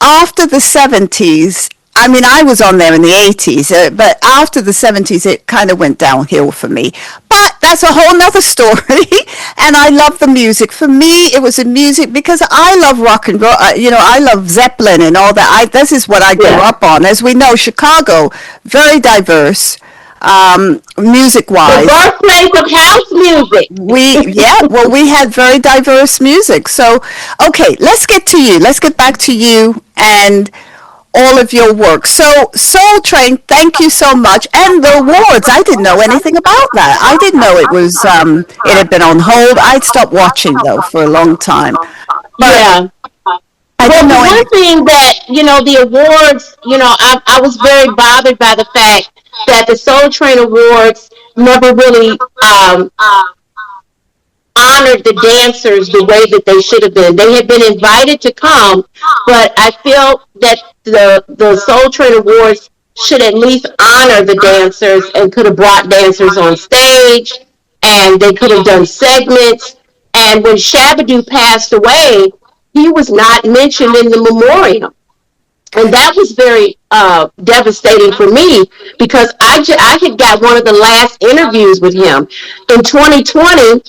after the 70s, I mean, I was on there in the 80s, but after the 70s, it kind of went downhill for me. But that's a whole nother story. And I love the music. For me, it was the music because I love rock and roll. I love Zeppelin and all that. This is what I grew Yeah. up on. As we know, Chicago, very diverse, The music-wise. birthplace of house music. We had very diverse music. So, okay, let's get to you. Let's get back to you and all of your work. So, Soul Train, thank you so much. And the awards, I didn't know anything about that. I didn't know it had been on hold. I'd stopped watching though for a long time, but Yeah. I Well, didn't the know one anything. thing that, you know, the awards, you know, I was very bothered by the fact that the Soul Train Awards never really honored the dancers the way that they should have been. They had been invited to come, but I feel that the Soul Train Awards should at least honor the dancers and could have brought dancers on stage, and they could have done segments. And when Shabba-Doo passed away, he was not mentioned in the memoriam. And that was very devastating for me, because I had got one of the last interviews with him. In 2020,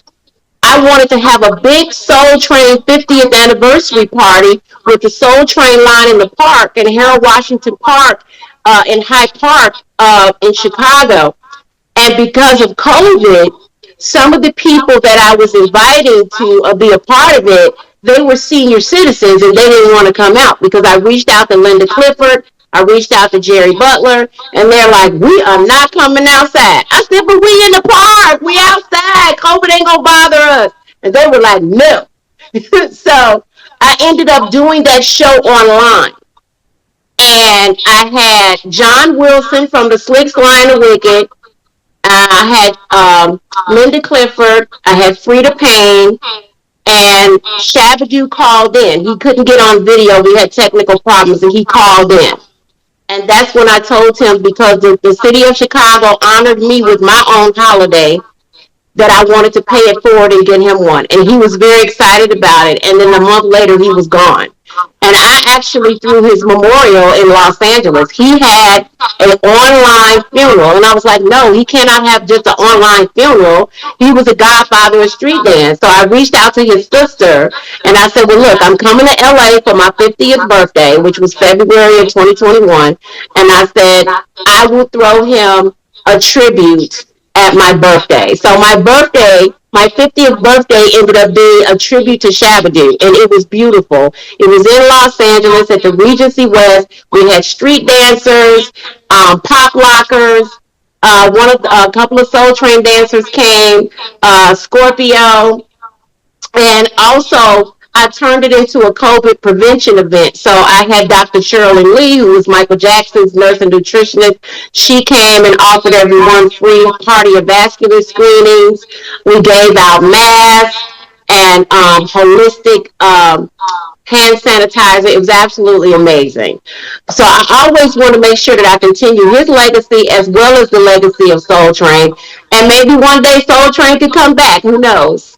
I wanted to have a big Soul Train 50th anniversary party with the Soul Train line in the park, in Harold Washington Park, in Hyde Park, in Chicago. And because of COVID, some of the people that I was inviting to be a part of it, they were senior citizens and they didn't want to come out, because I reached out to Linda Clifford, I reached out to Jerry Butler, and they're like, we are not coming outside. I said, but we in the park, we outside, COVID ain't gonna bother us. And they were like, no. So I ended up doing that show online. And I had John Wilson from the Slicks, Lion, and Wicked. I had Linda Clifford. I had Frida Payne. And Shabba-Doo called in. He couldn't get on video. We had technical problems, and he called in. And that's when I told him, because the city of Chicago honored me with my own holiday, that I wanted to pay it forward and get him one. And he was very excited about it. And then a month later, he was gone. And I actually threw his memorial in Los Angeles. He had an online funeral. And I was like, no, he cannot have just an online funeral. He was a godfather of street dance. So I reached out to his sister and I said, well, look, I'm coming to LA for my 50th birthday, which was February of 2021. And I said, I will throw him a tribute at my birthday. So my 50th birthday ended up being a tribute to Shabba-Doo, and it was beautiful. It was in Los Angeles at the Regency West. We had street dancers, pop lockers. A couple of Soul Train dancers came, Scorpio, and also I turned it into a COVID prevention event. So I had Dr. Sherilyn Lee, who was Michael Jackson's nurse and nutritionist. She came and offered everyone free cardiovascular screenings. We gave out masks and holistic hand sanitizer. It was absolutely amazing. So I always want to make sure that I continue his legacy as well as the legacy of Soul Train. And maybe one day Soul Train could come back. Who knows?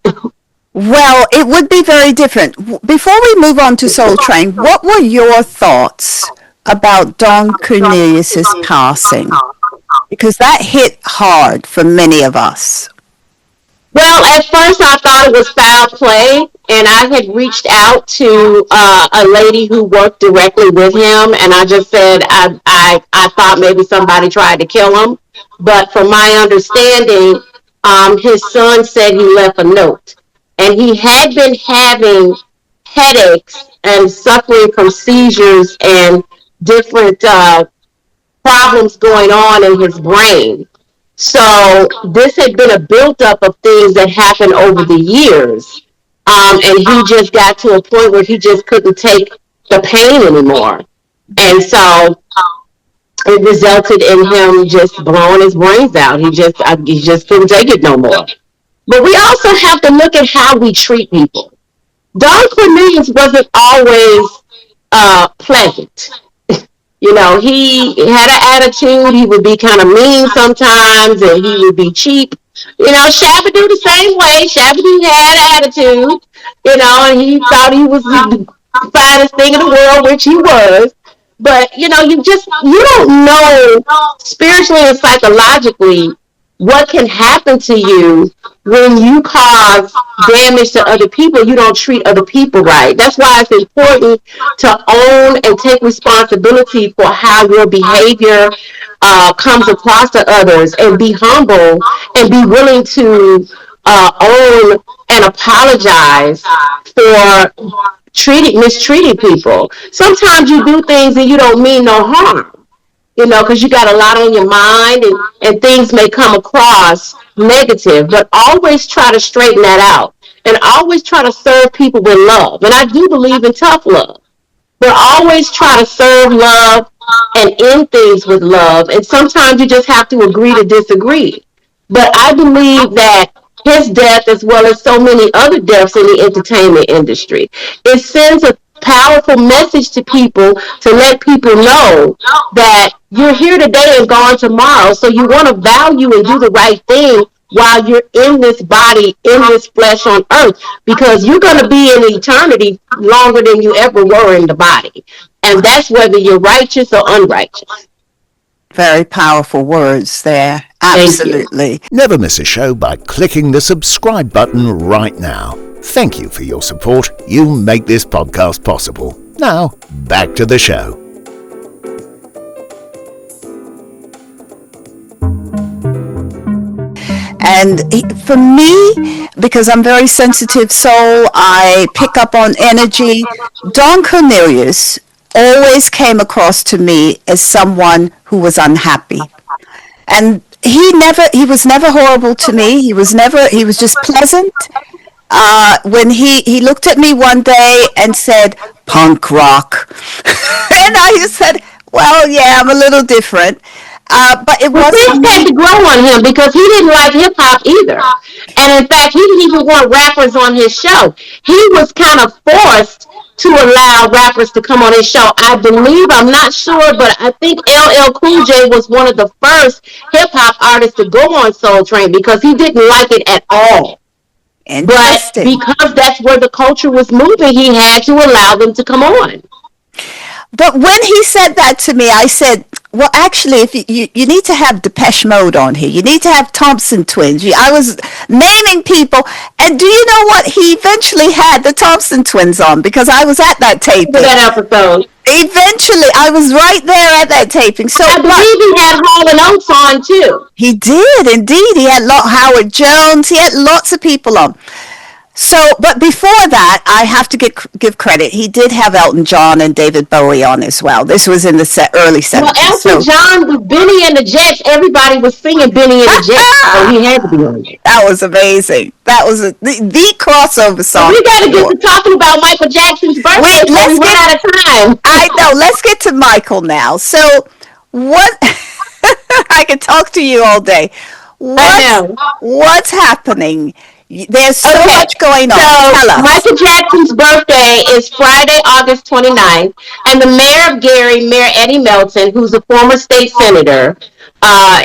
Well, it would be very different. Before we move on to Soul Train, what were your thoughts about Don Cornelius's passing? Because that hit hard for many of us. Well, at first I thought it was foul play, and I had reached out to a lady who worked directly with him, and I just said I thought maybe somebody tried to kill him. But from my understanding, his son said he left a note. And he had been having headaches and suffering from seizures and different problems going on in his brain. So this had been a buildup of things that happened over the years. And he just got to a point where he just couldn't take the pain anymore. And so it resulted in him just blowing his brains out. He just couldn't take it no more. But we also have to look at how we treat people. Don Cornelius wasn't always pleasant. You know, he had an attitude. He would be kind of mean sometimes, and he would be cheap. You know, Shabba-Doo the same way. Shabba-Doo had an attitude, you know, and he thought he was the finest thing in the world, which he was. But, you know, you don't know spiritually and psychologically what can happen to you when you cause damage to other people. You don't treat other people right. That's why it's important to own and take responsibility for how your behavior comes across to others, and be humble and be willing to own and apologize for mistreating people. Sometimes you do things and you don't mean no harm. You know, because you got a lot on your mind, and things may come across negative, but always try to straighten that out, and always try to serve people with love. And I do believe in tough love, but always try to serve love and end things with love. And sometimes you just have to agree to disagree. But I believe that his death as well as so many other deaths in the entertainment industry. It sends a powerful message to people to let people know that you're here today and gone tomorrow. So you want to value and do the right thing while you're in this body, in this flesh on earth, because you're going to be in eternity longer than you ever were in the body. And that's whether you're righteous or unrighteous. Very powerful words there. Thank you. Absolutely. Never miss a show by clicking the subscribe button right now. Thank you for your support. You make this podcast possible. Now, back to the show. And for me, because I'm very sensitive soul, I pick up on energy. Don Cornelius always came across to me as someone who was unhappy. And he was never horrible to me. He was just pleasant. When he looked at me one day and said, punk rock. And I said, well, yeah, I'm a little different. But it Well, things wasn't had me. to grow on him because he didn't like hip hop either. And in fact, he didn't even want rappers on his show. He was kind of forced to allow rappers to come on his show. I believe, I'm not sure, but I think LL Cool J was one of the first hip hop artists to go on Soul Train because he didn't like it at all. But Interesting. because that's where the culture was moving, he had to allow them to come on. But when he said that to me, I said, well, actually, if you need to have Depeche Mode on here. You need to have Thompson Twins. I was naming people. And do you know what? He eventually had the Thompson Twins on because I was at that For taping. that episode, Eventually, I was right there at that taping. So, I but believe he had Hall and Oates on too. he did, indeed. He had Howard Jones. He had lots of people on. So, but before that, I have to give credit. He did have Elton John and David Bowie on as well. This was in the early Well, 70s. Elton So John with Benny and the Jets, everybody was singing Benny and the Jets, so he had to be on it. that was amazing. That was the crossover song. We got to get to talking about Michael Jackson's birthday Wait, before we run out of time. I know. Let's get to Michael now. So, what? I could talk to you all day. I know. What's happening? There's so Okay, much going on. Tell so us. Michael Jackson's birthday is Friday, August 29th, and the mayor of Gary, Mayor Eddie Melton, who's a former state senator,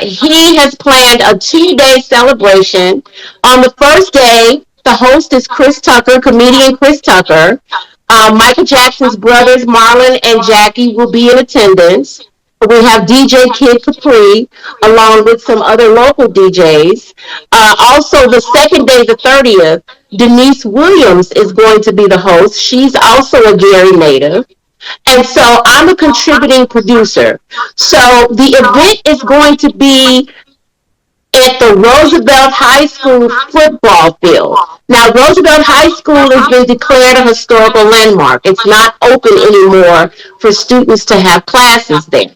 he has planned a 2-day celebration. On the first day, the host is Chris Tucker, comedian Chris Tucker. Michael Jackson's brothers, Marlon and Jackie, will be in attendance. We have DJ Kid Capri along with some other local DJs. Also, the second day, the 30th, Denise Williams is going to be the host. She's also a Gary native. And so I'm a contributing producer. So the event is going to be at the Roosevelt High School football field. Now, Roosevelt High School has been declared a historical landmark. It's not open anymore for students to have classes there.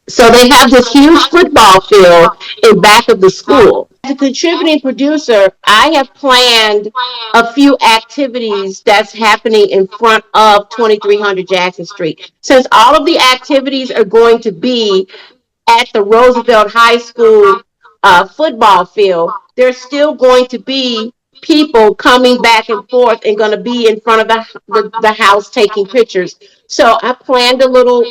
So they have this huge football field in back of the school. As a contributing producer, I have planned a few activities that's happening in front of 2300 Jackson Street. Since all of the activities are going to be at the Roosevelt High School football field, there's still going to be people coming back and forth and going to be in front of the house taking pictures. So I planned a little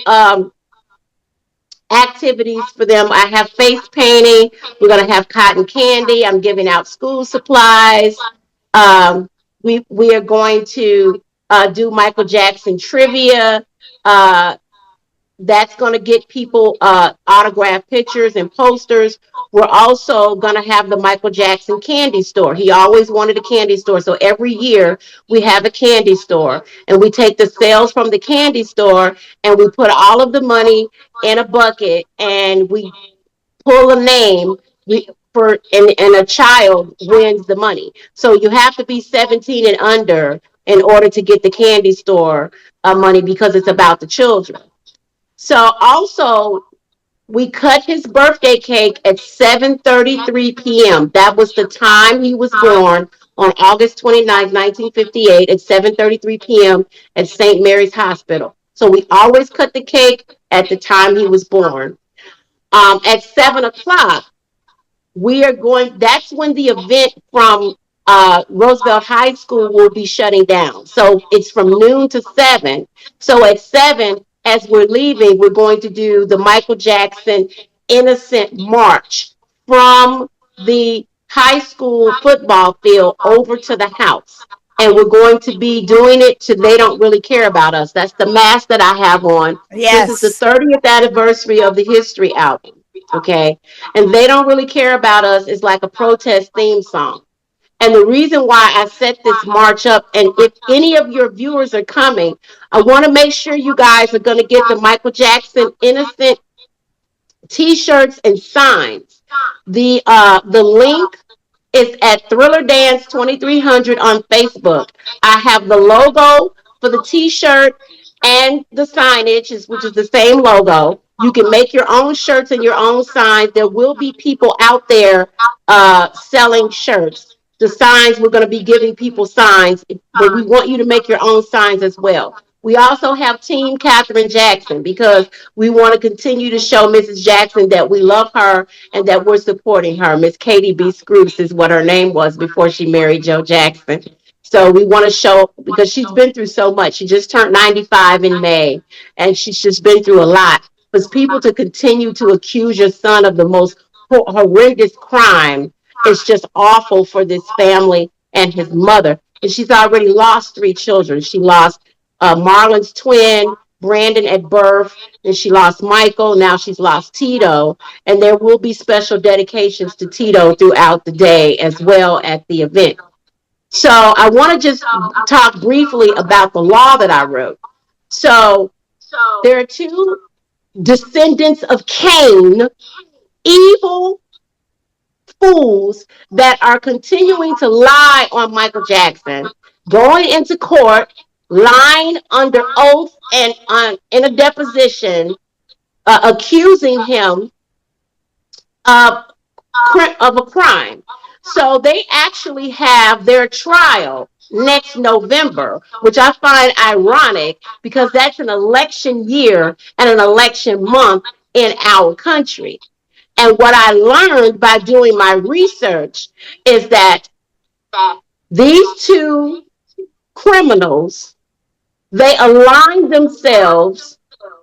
activities for them. I have face painting. We're going to have cotton candy. I'm giving out school supplies. We are going to do Michael Jackson trivia. That's going to get people autographed pictures and posters. We're also going to have the Michael Jackson candy store. He always wanted a candy store. So every year we have a candy store and we take the sales from the candy store and we put all of the money in a bucket and we pull a name and a child wins the money. So you have to be 17 and under in order to get the candy store money because it's about the children. So also, we cut his birthday cake at 7:33 p.m. That was the time he was born on August 29, 1958 at 7:33 p.m. at St. Mary's Hospital. So we always cut the cake at the time he was born. At 7 o'clock, we are going, that's when the event from Roosevelt High School will be shutting down. So it's from noon to 7. So at 7, as we're leaving, we're going to do the Michael Jackson Innocent March from the high school football field over to the house. And we're going to be doing it to They Don't Really Care About Us. That's the mask that I have on. This is the Yes. 30th anniversary of the History album. Okay. And They Don't Really Care About Us is like a protest theme song. And the reason why I set this march up, and if any of your viewers are coming, I want to make sure you guys are going to get the Michael Jackson Innocent t-shirts and signs. The link is at Thriller Dance 2300 on Facebook. I have the logo for the t-shirt and the signage, which is the same logo. You can make your own shirts and your own signs. There will be people out there selling shirts. The signs, we're going to be giving people signs, but we want you to make your own signs as well. We also have Team Katherine Jackson because we want to continue to show Mrs. Jackson that we love her and that we're supporting her. Miss Katie B. Scroops is what her name was before she married Joe Jackson. So we want to show, because she's been through so much. She just turned 95 in May, and she's just been through a lot. For people to continue to accuse your son of the most horrendous crime, it's just awful for this family and his mother. And she's already lost 3 children. She lost Marlon's twin, Brandon, at birth, and she lost Michael. Now she's lost Tito, and there will be special dedications to Tito throughout the day as well at the event. So I want to just talk briefly about the law that I wrote. So there are 2 descendants of Cain, evil fools that are continuing to lie on Michael Jackson, going into court, lying under oath and in a deposition, accusing him of, of a crime. So they actually have their trial next November, which I find ironic because that's an election year and an election month in our country. And what I learned by doing my research is that these 2 criminals, they align themselves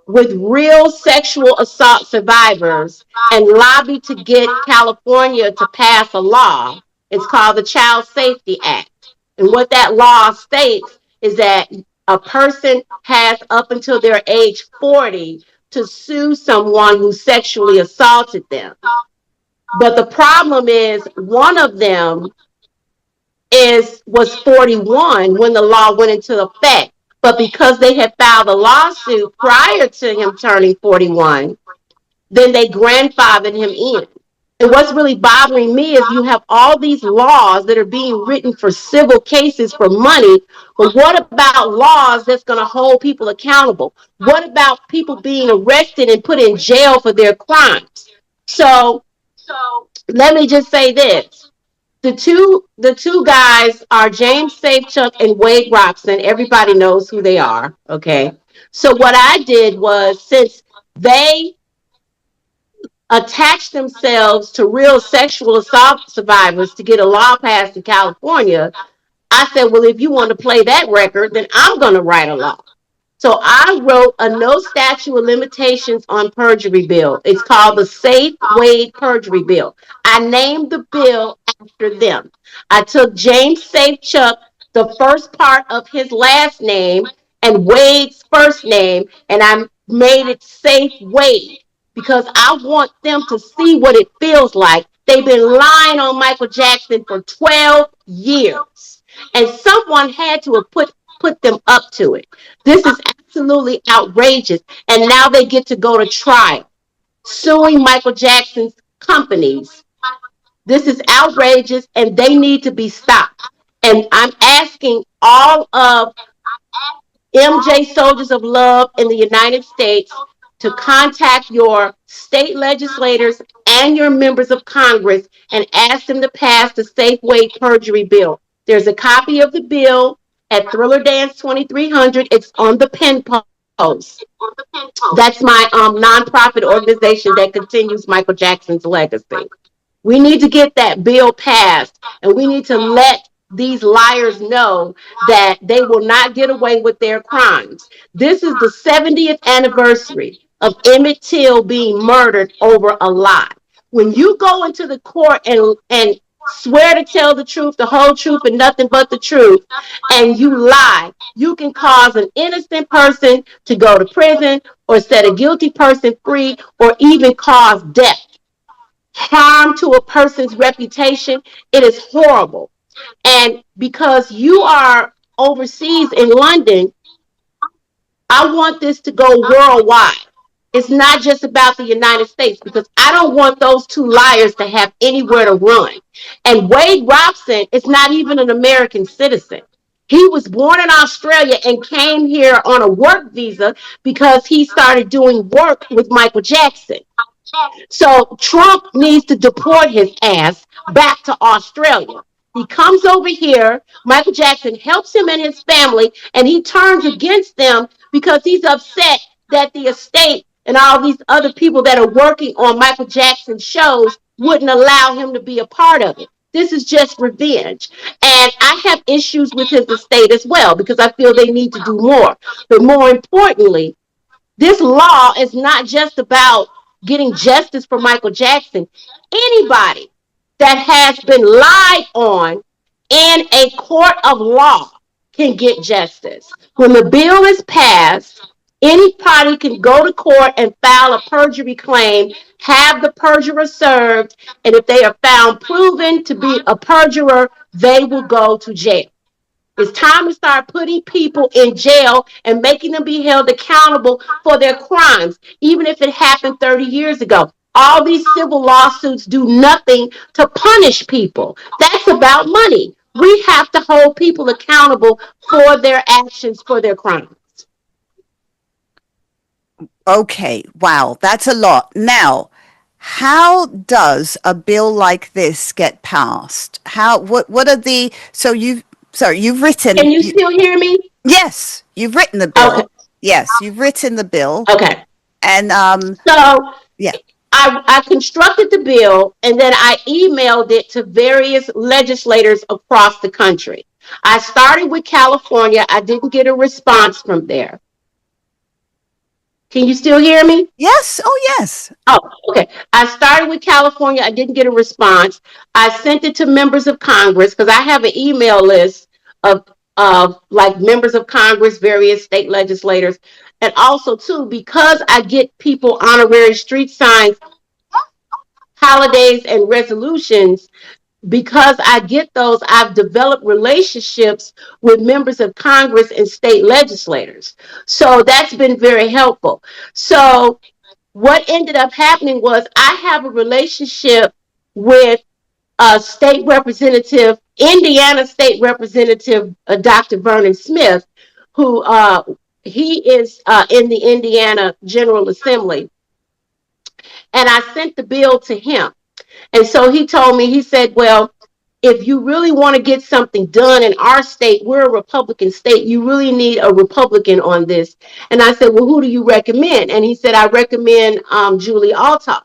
with real sexual assault survivors and lobby to get California to pass a law. It's called the Child Safety Act. And what that law states is that a person has up until their age 40 to sue someone who sexually assaulted them. But the problem is one of them was 41 when the law went into effect. But because they had filed a lawsuit prior to him turning 41, then they grandfathered him in. And what's really bothering me is you have all these laws that are being written for civil cases for money, but what about laws that's going to hold people accountable? What about people being arrested and put in jail for their crimes? So let me just say this. The two guys are James Safechuck and Wade Robson. Everybody knows who they are, okay? So what I did was, since they attached themselves to real sexual assault survivors to get a law passed in California, I said, well, if you want to play that record, then I'm going to write a law. So I wrote a no statute of limitations on perjury bill. It's called the Safe Wade Perjury Bill. I named the bill after them. I took James Safechuck, the first part of his last name, and Wade's first name, and I made it Safe Wade because I want them to see what it feels like. They've been lying on Michael Jackson for 12 years, and someone had to have put them up to it. This is absolutely outrageous. And now they get to go to trial, suing Michael Jackson's companies. This is outrageous, and they need to be stopped. And I'm asking all of MJ Soldiers of Love in the United States to contact your state legislators and your members of Congress and ask them to pass the Safe Wade Perjury Bill. There's a copy of the bill at Thriller Dance 2300. It's on the pin post. That's my nonprofit organization that continues Michael Jackson's legacy. We need to get that bill passed, and we need to let these liars know that they will not get away with their crimes. This is the 70th anniversary of Emmett Till being murdered over a lie. When you go into the court and swear to tell the truth, the whole truth, and nothing but the truth, and you lie, you can cause an innocent person to go to prison or set a guilty person free or even cause death, harm to a person's reputation. It is horrible. And because you are overseas in London, I want this to go worldwide. It's not just about the United States, because I don't want those two liars to have anywhere to run. And Wade Robson is not even an American citizen. He was born in Australia and came here on a work visa because he started doing work with Michael Jackson. So Trump needs to deport his ass back to Australia. He comes over here, Michael Jackson helps him and his family, and he turns against them because he's upset that the estate and all these other people that are working on Michael Jackson's shows wouldn't allow him to be a part of it. This is just revenge. And I have issues with his estate as well, because I feel they need to do more. But more importantly, this law is not just about getting justice for Michael Jackson. Anybody that has been lied on in a court of law can get justice. When the bill is passed, any party can go to court and file a perjury claim, have the perjurer served, and if they are found proven to be a perjurer, they will go to jail. It's time to start putting people in jail and making them be held accountable for their crimes, even if it happened 30 years ago. All these civil lawsuits do nothing to punish people. That's about money. We have to hold people accountable for their actions, for their crimes. Okay, wow, that's a lot. Now, how does a bill like this get passed? What are the, so you've written, Can you still hear me? yes, you've written the Okay. bill. Yes, you've written the bill. Okay. And, So yeah, I constructed the bill, and then I emailed it to various legislators across the country. I started with California. I didn't get a response from there. Can you still hear me? yes, oh, yes. Oh, okay. I started with California. I didn't get a response. I sent it to members of Congress, because I have an email list of like members of Congress, various state legislators. And also, too, because I get people honorary street signs, holidays, and resolutions, because I get those, I've developed relationships with members of Congress and state legislators. So that's been very helpful. So what ended up happening was I have a relationship with a state representative, Indiana State Representative Dr. Vernon Smith, who he is in the Indiana General Assembly. And I sent the bill to him. And so he told me, he said, well, if you really want to get something done in our state, we're a Republican state, you really need a Republican on this. And I said, well, who do you recommend? And he said, I recommend Julie Altoff.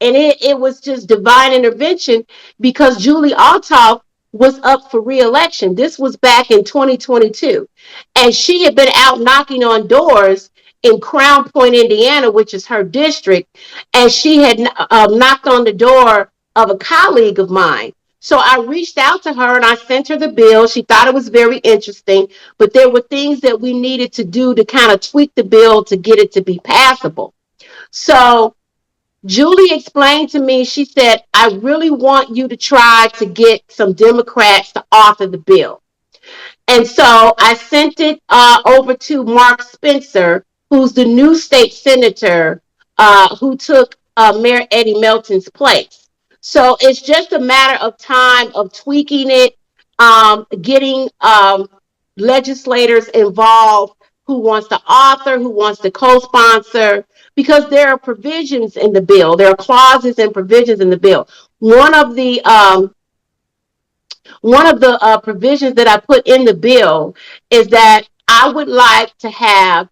And it was just divine intervention, because Julie Altoff was up for re-election. This was back in 2022. And she had been out knocking on doors in Crown Point, Indiana, which is her district. And she had knocked on the door of a colleague of mine. So I reached out to her and I sent her the bill. She thought it was very interesting, but there were things that we needed to do to kind of tweak the bill to get it to be passable. So Julie explained to me, she said, I really want you to try to get some Democrats to author the bill. And so I sent it over to Mark Spencer, who's the new state senator who took Mayor Eddie Melton's place. So it's just a matter of time of tweaking it, getting legislators involved who wants to author, who wants to co-sponsor, because there are provisions in the bill. There are clauses and provisions in the bill. One of the provisions that I put in the bill is that I would like to have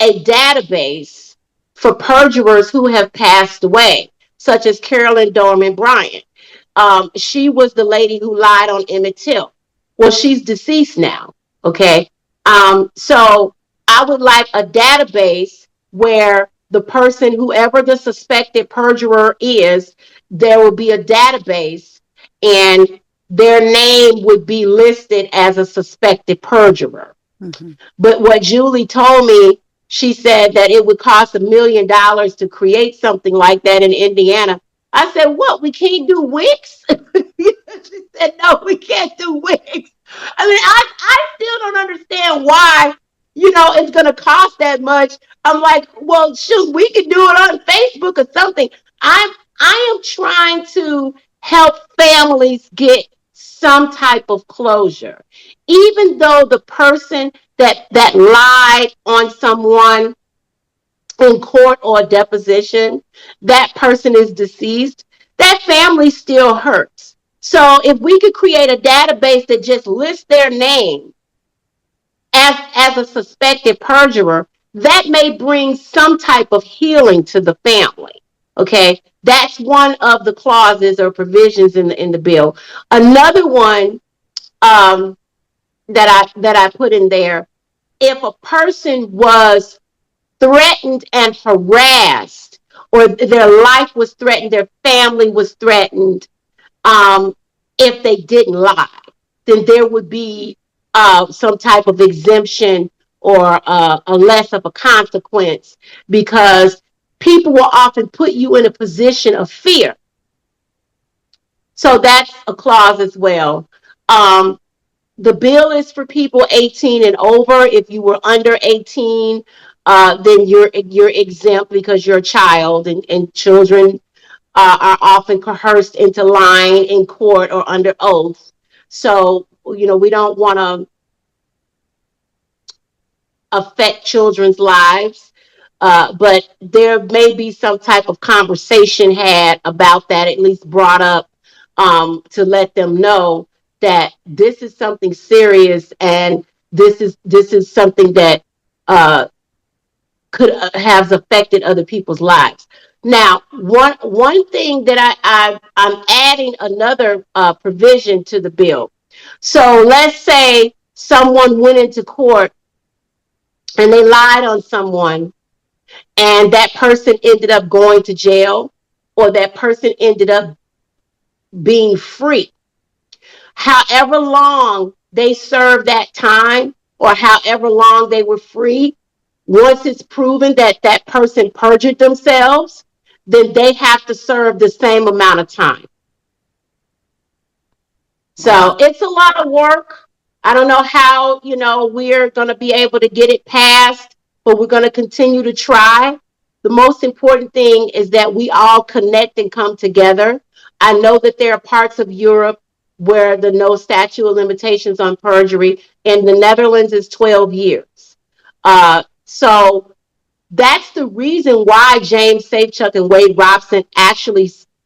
a database for perjurers who have passed away. such as Carolyn Dorman Bryant. She was the lady who lied on Emmett Till. Well, she's deceased now. Okay. So I would like a database where the person, whoever the suspected perjurer is, there will be a database and their name would be listed as a suspected perjurer. Mm-hmm. But what Julie told me, she said that it would cost $1 million to create something like that in Indiana. I said, what? We can't do Wix? She said, no, we can't do Wix. I mean, I still don't understand why, it's going to cost that much. I'm like, well, shoot, we could do it on Facebook or something. I am trying to help families get some type of closure. Even though the person that lied on someone in court or deposition, that person is deceased, that family still hurts. So if we could create a database that just lists their name as a suspected perjurer, that may bring some type of healing to the family. Okay, that's one of the clauses or provisions in the bill. Another one that I put in there: if a person was threatened and harassed, or their life was threatened, their family was threatened, if they didn't lie, then there would be some type of exemption or a less of a consequence, because people will often put you in a position of fear. So that's a clause as well. The bill is for people 18 and over. If you were under 18, then you're exempt because you're a child, and children are often coerced into lying in court or under oath. So, we don't want to affect children's lives. But there may be some type of conversation had about that, at least brought up, to let them know that this is something serious, and this is something that could have affected other people's lives. Now, one thing that I'm adding another provision to the bill. So let's say someone went into court and they lied on someone, and that person ended up going to jail, or that person ended up being free. However long they served that time, or however long they were free, once it's proven that that person perjured themselves, then they have to serve the same amount of time. So Wow. it's a lot of work. I don't know how, we're going to be able to get it passed, but we're going to continue to try. The most important thing is that we all connect and come together. I know that there are parts of Europe where the no statute of limitations on perjury. In the Netherlands is 12 years. So that's the reason why James Safechuck and Wade Robson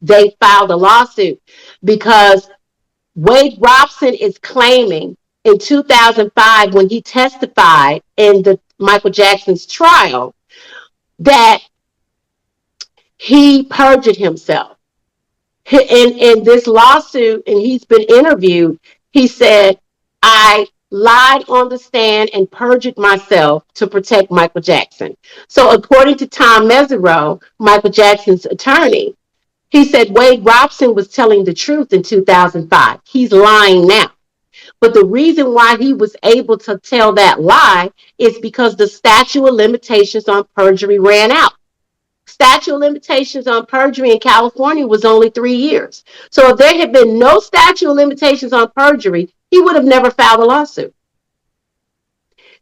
they filed a lawsuit, because Wade Robson is claiming in 2005, when he testified in the Michael Jackson's trial, that he perjured himself. In this lawsuit, and he's been interviewed, he said, I lied on the stand and perjured myself to protect Michael Jackson. So according to Tom Mesereau, Michael Jackson's attorney, he said Wade Robson was telling the truth in 2005. He's lying now. But the reason why he was able to tell that lie is because the statute of limitations on perjury ran out. Statute of limitations on perjury in California was only 3 years. So if there had been no statute of limitations on perjury, he would have never filed a lawsuit.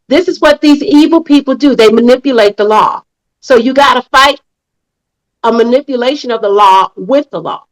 This is what these evil people do. They manipulate the law. So you got to fight a manipulation of the law with the law.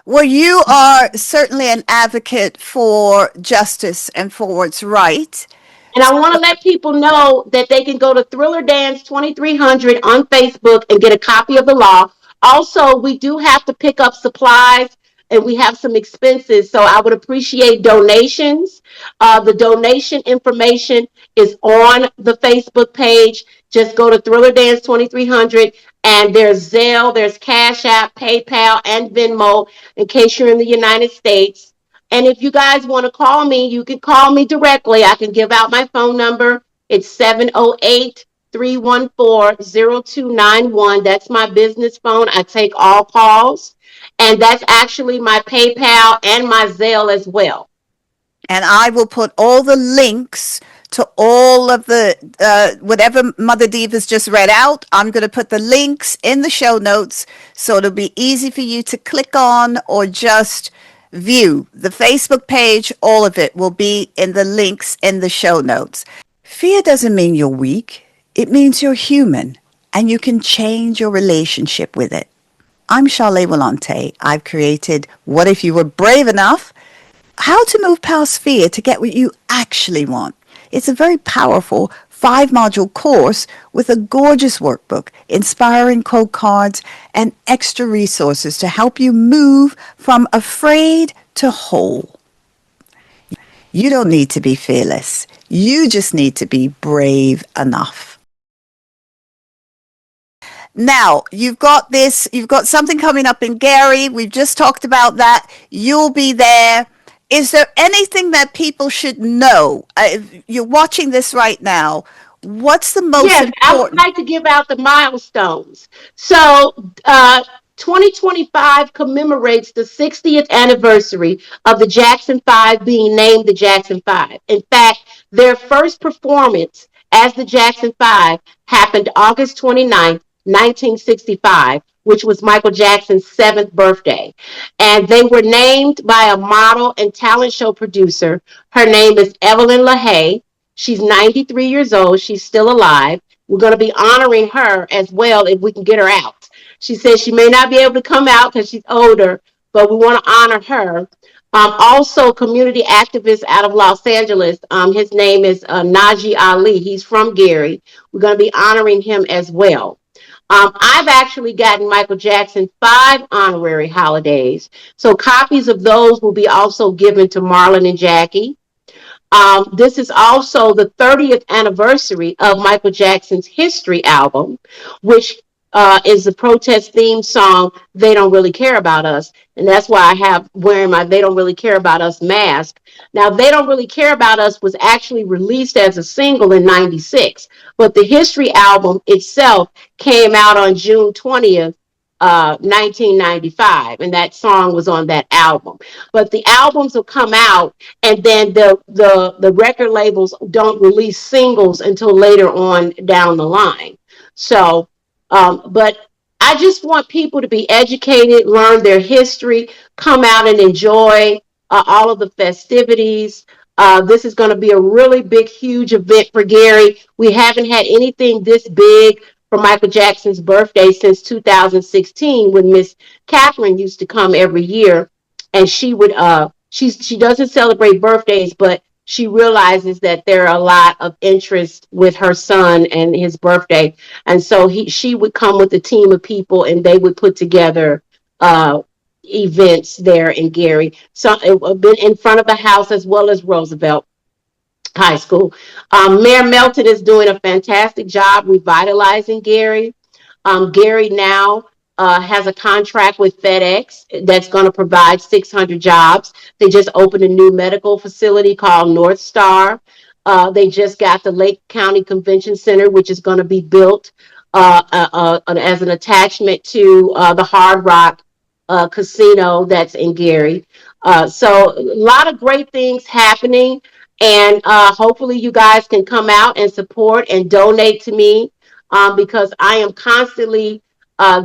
Well, you are certainly an advocate for justice and for what's right. And I want to let people know that they can go to Thriller Dance 2300 on Facebook and get a copy of the law. Also, we do have to pick up supplies, and we have some expenses, so I would appreciate donations. The donation information is on the Facebook page. Just go to Thriller Dance 2300. And there's Zelle, there's Cash App, PayPal, and Venmo in case you're in the United States. And if you guys want to call me, you can call me directly. I can give out my phone number. It's 708-314-0291. That's my business phone. I take all calls. And that's actually my PayPal and my Zelle as well. And I will put all the links to all of the, whatever Mother Diva's just read out. I'm going to put the links in the show notes so it'll be easy for you to click on or just view. The Facebook page, all of it will be in the links in the show notes. Fear doesn't mean you're weak. It means you're human and you can change your relationship with it. I'm Charlotte Volante. I've created What If You Were Brave Enough? How to move past fear to get what you actually want. It's a very powerful 5-module course with a gorgeous workbook, inspiring quote cards, and extra resources to help you move from afraid to whole. You don't need to be fearless. You just need to be brave enough. Now, you've got something coming up in Gary. We've just talked about that. You'll be there. Is there anything that people should know? You're watching this right now. What's the most Yes, I would important? like to give out the milestones. So, 2025 commemorates the 60th anniversary of the Jackson 5 being named the Jackson 5. In fact, their first performance as the Jackson 5 happened August 29th, 1965, which was Michael Jackson's 7th birthday. And they were named by a model and talent show producer. Her name is Evelyn LaHaye. She's 93 years old. She's still alive. We're going to be honoring her as well if we can get her out. She says she may not be able to come out because she's older, but we want to honor her. Also, community activist out of Los Angeles. His name is Najee Ali. He's from Gary. We're going to be honoring him as well. I've actually gotten Michael Jackson 5 honorary holidays. So copies of those will be also given to Marlon and Jackie. This is also the 30th anniversary of Michael Jackson's History album, which is the protest theme song, They Don't Really Care About Us. And that's why I have wearing my They Don't Really Care About Us mask. Now, They Don't Really Care About Us was actually released as a single in 96, but the History album itself came out on June 20th, 1995, and that song was on that album. But the albums will come out, and then the record labels don't release singles until later on down the line. So, but I just want people to be educated, learn their history, come out and enjoy all of the festivities. This is going to be a really big, huge event for Gary. We haven't had anything this big for Michael Jackson's birthday since 2016, when Miss Catherine used to come every year, and she would she doesn't celebrate birthdays, but she realizes that there are a lot of interest with her son and his birthday, and so she would come with a team of people, and they would put together events there in Gary. So it been in front of the house as well as Roosevelt High School. Mayor Melton is doing a fantastic job revitalizing Gary. Gary now has a contract with FedEx that's going to provide 600 jobs. They just opened a new medical facility called North Star. They just got the Lake County Convention Center, which is going to be built as an attachment to the Hard Rock casino that's in Gary. So a lot of great things happening. And hopefully you guys can come out and support and donate to me, because I am constantly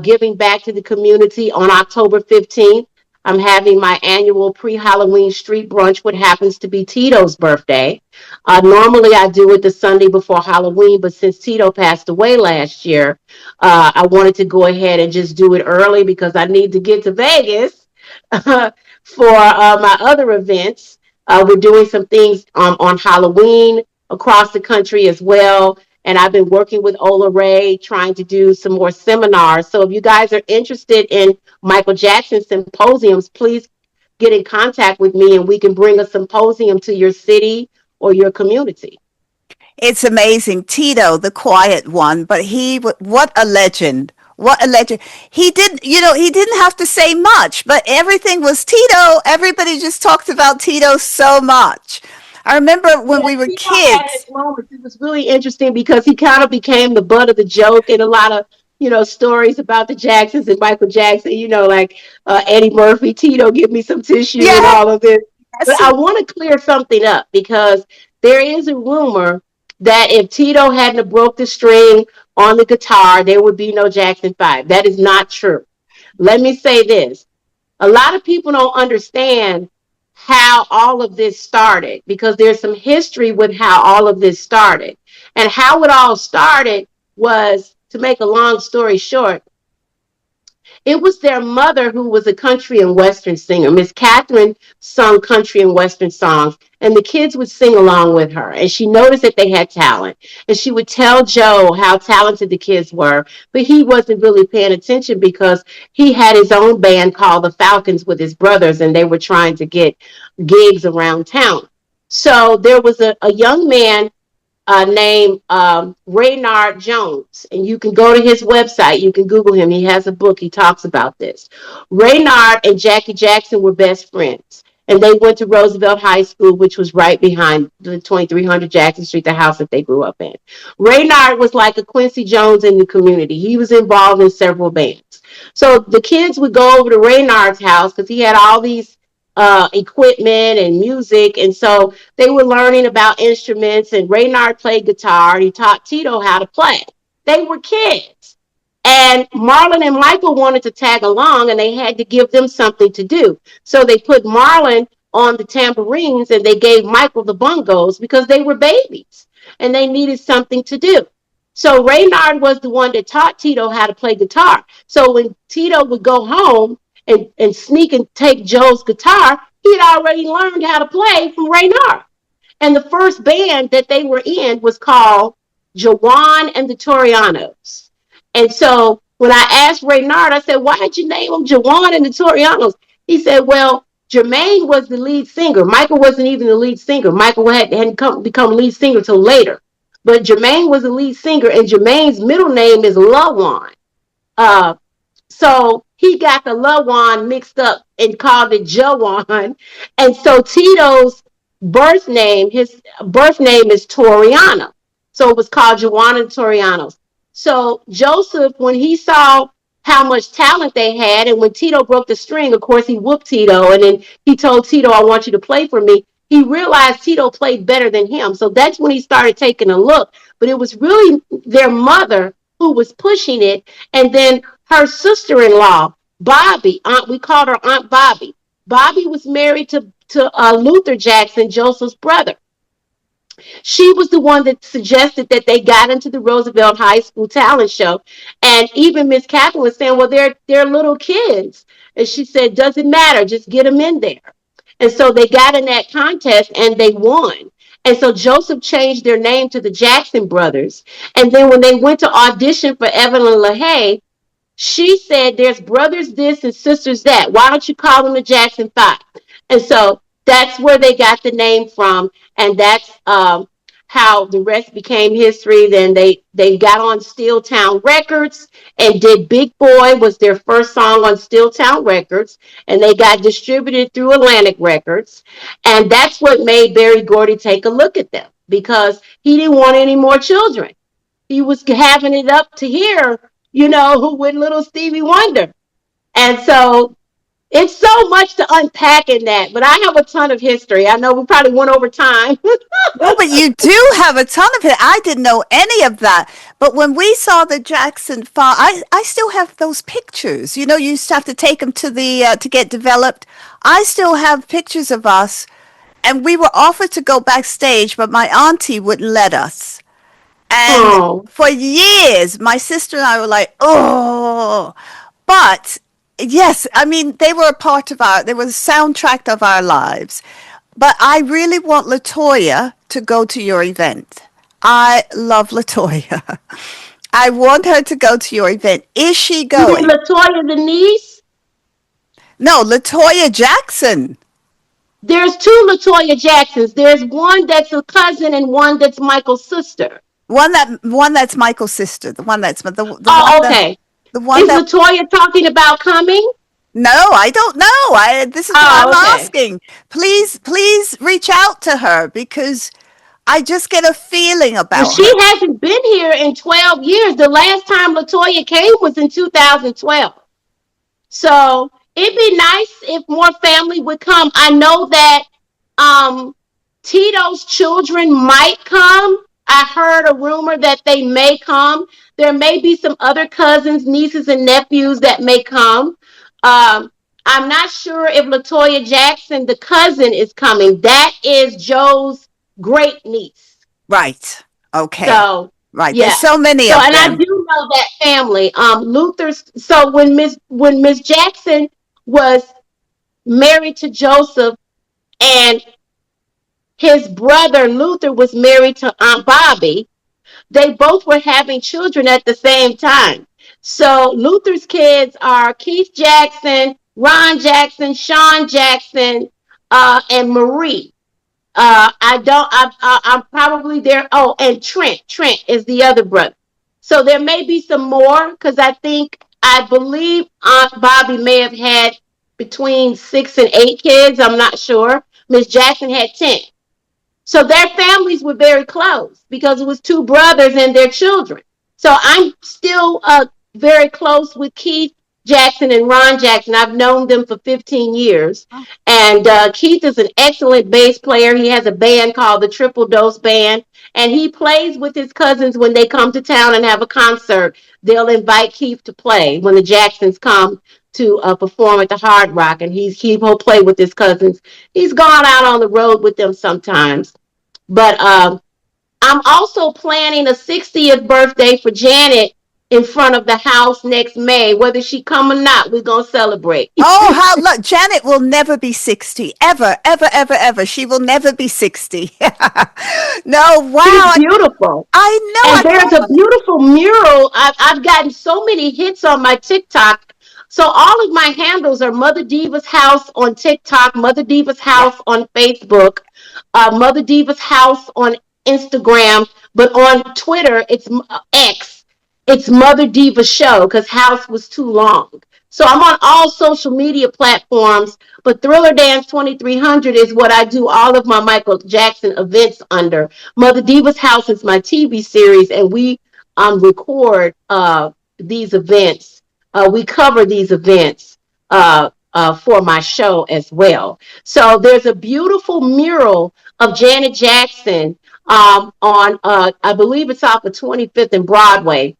giving back to the community. On October 15th, I'm having my annual pre-Halloween street brunch, what happens to be Tito's birthday. Normally I do it the Sunday before Halloween, but since Tito passed away last year, I wanted to go ahead and just do it early because I need to get to Vegas for my other events. We're doing some things on Halloween across the country as well. And I've been working with Ola Ray, trying to do some more seminars. So if you guys are interested in Michael Jackson symposiums, please get in contact with me and we can bring a symposium to your city or your community. It's amazing. Tito, the quiet one, but what a legend. What a legend. He didn't have to say much, but everything was Tito. Everybody just talked about Tito so much. I remember when Yeah, we were Tito had his kids. moments. It was really interesting because he kind of became the butt of the joke in a lot of, stories about the Jacksons and Michael Jackson, like Eddie Murphy, Tito, give me some tissue and Yes. all of this. But I want to clear something up because there is a rumor that if Tito hadn't have broke the string on the guitar, there would be no Jackson 5. That is not true. Let me say this. A lot of people don't understand how all of this started because there's some history with how all of this started. And how it all started was, to make a long story short, it was their mother who was a country and western singer. Miss Catherine sung country and western songs, and the kids would sing along with her. And she noticed that they had talent. And she would tell Joe how talented the kids were, but he wasn't really paying attention because he had his own band called the Falcons with his brothers, and they were trying to get gigs around town. So there was a young man named Raynard Jones. And you can go to his website. You can Google him. He has a book. He talks about this. Raynard and Jackie Jackson were best friends. And they went to Roosevelt High School, which was right behind the 2300 Jackson Street, the house that they grew up in. Raynard was like a Quincy Jones in the community. He was involved in several bands. So the kids would go over to Raynard's house because he had all these equipment and music. And so they were learning about instruments, and Raynard played guitar, and he taught Tito how to play. They were kids. And Marlon and Michael wanted to tag along, and they had to give them something to do. So they put Marlon on the tambourines, and they gave Michael the bongos because they were babies, and they needed something to do. So Raynard was the one that taught Tito how to play guitar. So when Tito would go home and sneak and take Joe's guitar, he'd already learned how to play from Raynard. And the first band that they were in was called Jawan and the Torianos. And so when I asked Raynard, I said, why did you name them Jawan and the Torianos? He said, well, Jermaine was the lead singer. Michael wasn't even the lead singer. Michael hadn't become lead singer till later. But Jermaine was the lead singer, and Jermaine's middle name is Lawan. Uh, so he got the Lawan mixed up and called it Jawan. And so Tito's his birth name is Toriano. So it was called Jawan and Torianos. So Joseph, when he saw how much talent they had, and when Tito broke the string, of course, he whooped Tito. And then he told Tito, I want you to play for me. He realized Tito played better than him. So that's when he started taking a look. But it was really their mother who was pushing it. And then her sister-in-law, Bobby, we called her Aunt Bobby. Bobby was married to Luther Jackson, Joseph's brother. She was the one that suggested that they got into the Roosevelt High School talent show. And even Miss Catherine was saying, well, they're little kids. And she said, doesn't matter, just get them in there. And so they got in that contest and they won. And so Joseph changed their name to the Jackson Brothers. And then when they went to audition for Evelyn LaHaye, she said, there's brothers this and sisters that. Why don't you call them the Jackson 5? And so that's where they got the name from. And that's how the rest became history. Then they got on Steeltown Records and did Big Boy was their first song on Steeltown Records. And they got distributed through Atlantic Records. And that's what made Berry Gordy take a look at them because he didn't want any more children. He was having it up to here, with little Stevie Wonder. And so it's so much to unpack in that, but I have a ton of history. I know we probably went over time. No, but you do have a ton of it. I didn't know any of that. But when we saw the Jackson 5, I still have those pictures. You used to have to take them to the to get developed. I still have pictures of us, and we were offered to go backstage, but my auntie wouldn't let us. And Oh, for years, my sister and I were like, oh, but yes, I mean, they were a part of they were the soundtrack of our lives. But I really want Latoya to go to your event. I love Latoya. I want her to go to your event. Is she you mean going? Latoya the niece? No, Latoya Jackson. There's two Latoya Jacksons. There's one that's a cousin and one that's Michael's sister. One that's Michael's sister. The one that's the one Oh, that okay. The one Is that Latoya talking about coming? No, I don't know. This is why I'm Oh, okay. asking. Please reach out to her because I just get a feeling Well, about she her. hasn't been here in 12 years. The last time Latoya came was in 2012. So it'd be nice if more family would come. I know that um, Tito's children might come. I heard a rumor that they may come. There may be some other cousins, nieces, and nephews that may come. I'm not sure if Latoya Jackson, the cousin, is coming. That is Joe's great niece. Right. Okay. So Right. There's yeah. so many So of and I them. do know that family. Luther's so when Miss Jackson was married to Joseph and his brother Luther was married to Aunt Bobby, they both were having children at the same time. So Luther's kids are Keith Jackson, Ron Jackson, Sean Jackson, and Marie. I'm probably there. Oh, and Trent. Trent is the other brother. So there may be some more because I believe Aunt Bobby may have had between 6 and 8 kids. I'm not sure. Miss Jackson had 10. So their families were very close because it was two brothers and their children. So I'm still very close with Keith Jackson and Ron Jackson. I've known them for 15 years. And Keith is an excellent bass player. He has a band called the Triple Dose Band. And he plays with his cousins when they come to town and have a concert. They'll invite Keith to play when the Jacksons come to perform at the Hard Rock. And he'll play with his cousins. He's gone out on the road with them sometimes. But I'm also planning a 60th birthday for Janet in front of the house next May. Whether she come or not, we're going to celebrate. Oh, how look, Janet will never be 60. Ever, ever, ever, ever. She will never be 60. No, She's wow. beautiful. I know. And I there's a can't beautiful mural. I've gotten so many hits on my TikTok. So all of my handles are Mother Diva's House on TikTok, Mother Diva's Yeah. House on Facebook, Mother Diva's House on Instagram, but on Twitter, it's X. It's Mother Diva Show because House was too long. So I'm on all social media platforms, but Thriller Dance 2300 is what I do all of my Michael Jackson events under. Mother Diva's House is my TV series, and we record these events. We cover these events for my show as well. So there's a beautiful mural of Janet Jackson on, I believe it's off of 25th and Broadway.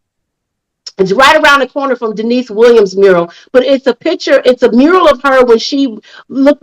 It's right around the corner from Denise Williams' mural, but it's a picture. It's a mural of her when she looked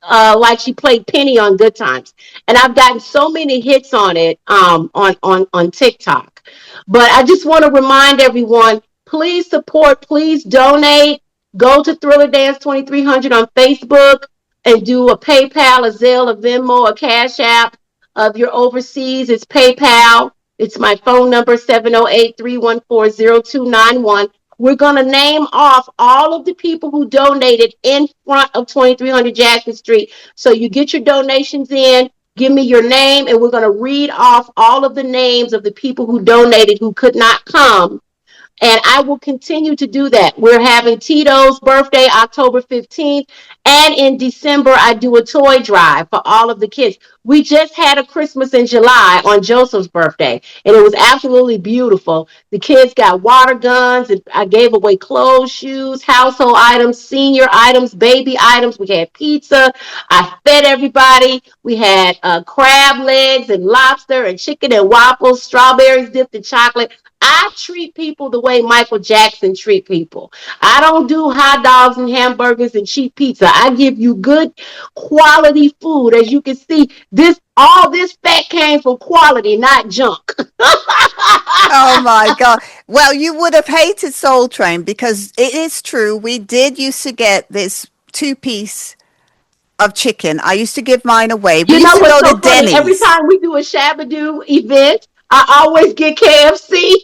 like she played Penny on Good Times, and I've gotten so many hits on it on TikTok. But I just want to remind everyone: please support, please donate. Go to Thriller Dance 2300 on Facebook and do a PayPal, a Zelle, a Venmo, a Cash App. If you're overseas, it's PayPal. It's my phone number, 708-314-0291. We're going to name off all of the people who donated in front of 2300 Jackson Street. So you get your donations in, give me your name, and we're going to read off all of the names of the people who donated who could not come. And I will continue to do that. We're having Tito's birthday, October 15th. And in December, I do a toy drive for all of the kids. We just had a Christmas in July on Joseph's birthday, and it was absolutely beautiful. The kids got water guns, and I gave away clothes, shoes, household items, senior items, baby items. We had pizza. I fed everybody. We had crab legs and lobster and chicken and waffles, strawberries dipped in chocolate. I treat people the way Michael Jackson treat people. I don't do hot dogs and hamburgers and cheap pizza. I give you good quality food. As you can see, all this fat came from quality, not junk. Oh my God. Well, you would have hated Soul Train because it is true. We did used to get this 2-piece of chicken. I used to give mine away. We You used know to go what's to so funny? Every Denny's. time we do a Shabadoo event, I always get KFC.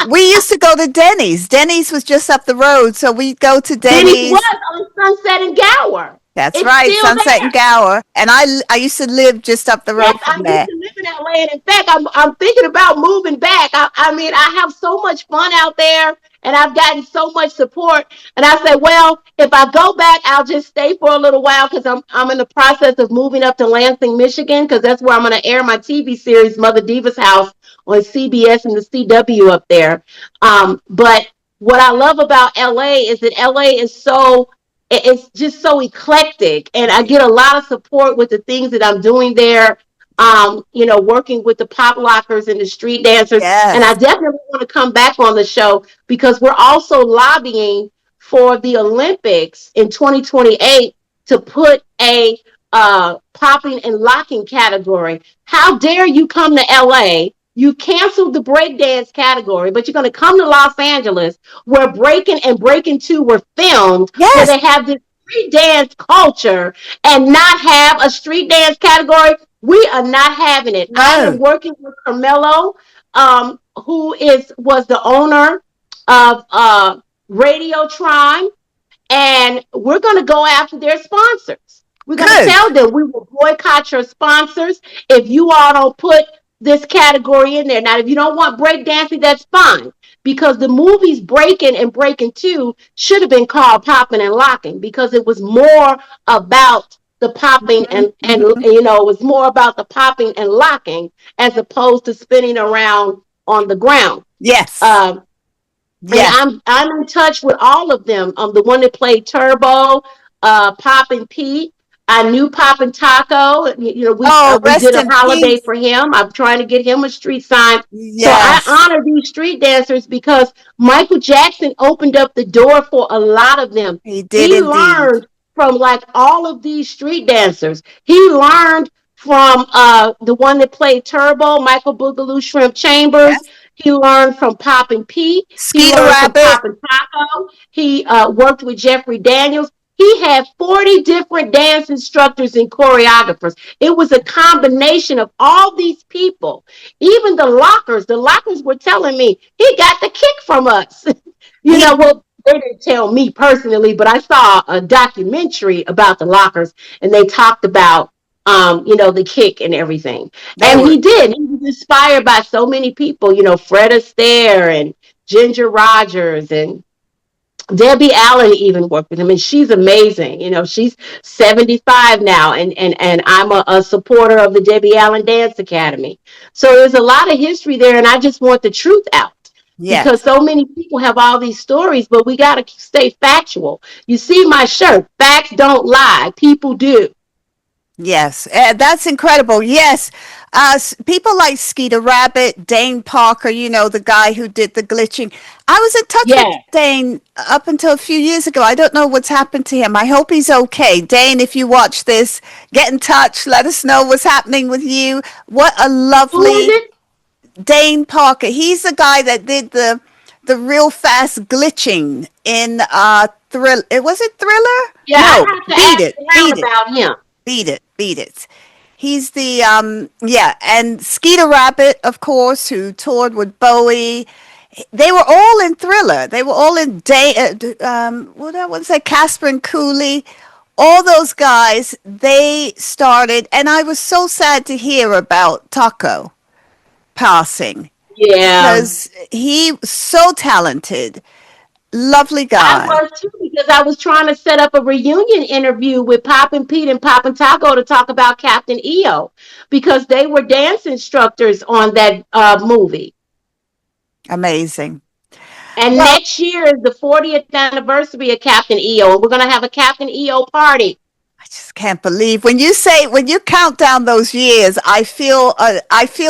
We used to go to Denny's. Denny's was just up the road, so we'd go to Denny's was Denny's. on Sunset and Gower. That's It's right, still Sunset and there. Gower. And I used to live just up the Yes, road I from used there. to live in LA, and in fact, I'm thinking about moving back. I mean, I have so much fun out there, and I've gotten so much support. And I said, well, if I go back, I'll just stay for a little while because I'm in the process of moving up to Lansing, Michigan, because that's where I'm going to air my TV series, Mother Diva's House, on CBS and the CW up there. But what I love about LA is that LA is it's just so eclectic, and I get a lot of support with the things that I'm doing there. Working with the pop lockers and the street dancers. And I Yes. definitely want to come back on the show because we're also lobbying for the Olympics in 2028 to put a popping and locking category. How dare you come to LA? You canceled the breakdance category, but you're going to come to Los Angeles where Breaking and Breaking 2 were filmed, where Yes. they have this street dance culture and not have a street dance category. We are not having it. I am No. working with Carmelo, who was the owner of Radiotron, and we're going to go after their sponsors. We're going to Good. tell them we will boycott your sponsors if you all don't put this category in there. Now, if you don't want breakdancing, that's fine. Because the movies Breaking and Breaking 2 should have been called Popping and Locking because it was more about the popping and Hmm. it was more about the popping and locking as opposed to spinning around on the ground. Yes. Um, and Yes. I'm in touch with all of them. The one that played Turbo, Pop and Pete. I knew Pop and Taco. Oh, We did rest a in holiday peace. for him. I'm trying to get him a street sign. So I Yes. honor these street dancers because Michael Jackson opened up the door for a lot of them. He did He indeed. learned from like all of these street dancers. He learned from the one that played Turbo, Michael Boogaloo Shrimp Chambers. Yes. He learned from Pop and Pete. He Skeeter learned from Rabbit. Pop and Taco. He worked with Jeffrey Daniels. He had 40 different dance instructors and choreographers. It was a combination of all these people. Even the lockers were telling me he got the kick from us. He Well, they didn't tell me personally, but I saw a documentary about the lockers and they talked about the kick and everything. they And were he did. He was inspired by so many people, Fred Astaire and Ginger Rogers and Debbie Allen even worked with him, and she's amazing. She's 75 now, and I'm a supporter of the Debbie Allen Dance Academy. So there's a lot of history there, and I just want the truth out because yes. so many people have all these stories, but we got to stay factual. You see my shirt, facts don't lie, people do. Yes, that's incredible. Yes, people like Skeeter Rabbit, Dane Parker, the guy who did the glitching. I was in touch with Yeah. Dane up until a few years ago. I don't know what's happened to him. I hope he's okay. Dane, if you watch this, get in touch. Let us know what's happening with you. What a Who is lovely it? Dane Parker. He's the guy that did the real fast glitching in Thrill. Was it Thriller? Yeah, No, I have to Beat ask It. around Beat It. about him. Beat It, Beat It. He's the yeah, and Skeeter Rabbit, of course, who toured with Bowie. They were all in Thriller. They were all in what I want to say, Casper and Cooley. All those guys, they started, and I was so sad to hear about Taco passing Yeah. because he was so talented, lovely I guy. was too because I was trying to set up a reunion interview with Pop and Pete and Pop and Taco to talk about Captain EO because they were dance instructors on that movie. Amazing. And Well, next year is the 40th anniversary of Captain EO, and we're going to have a Captain EO party. I just can't believe when you count down those years, I feel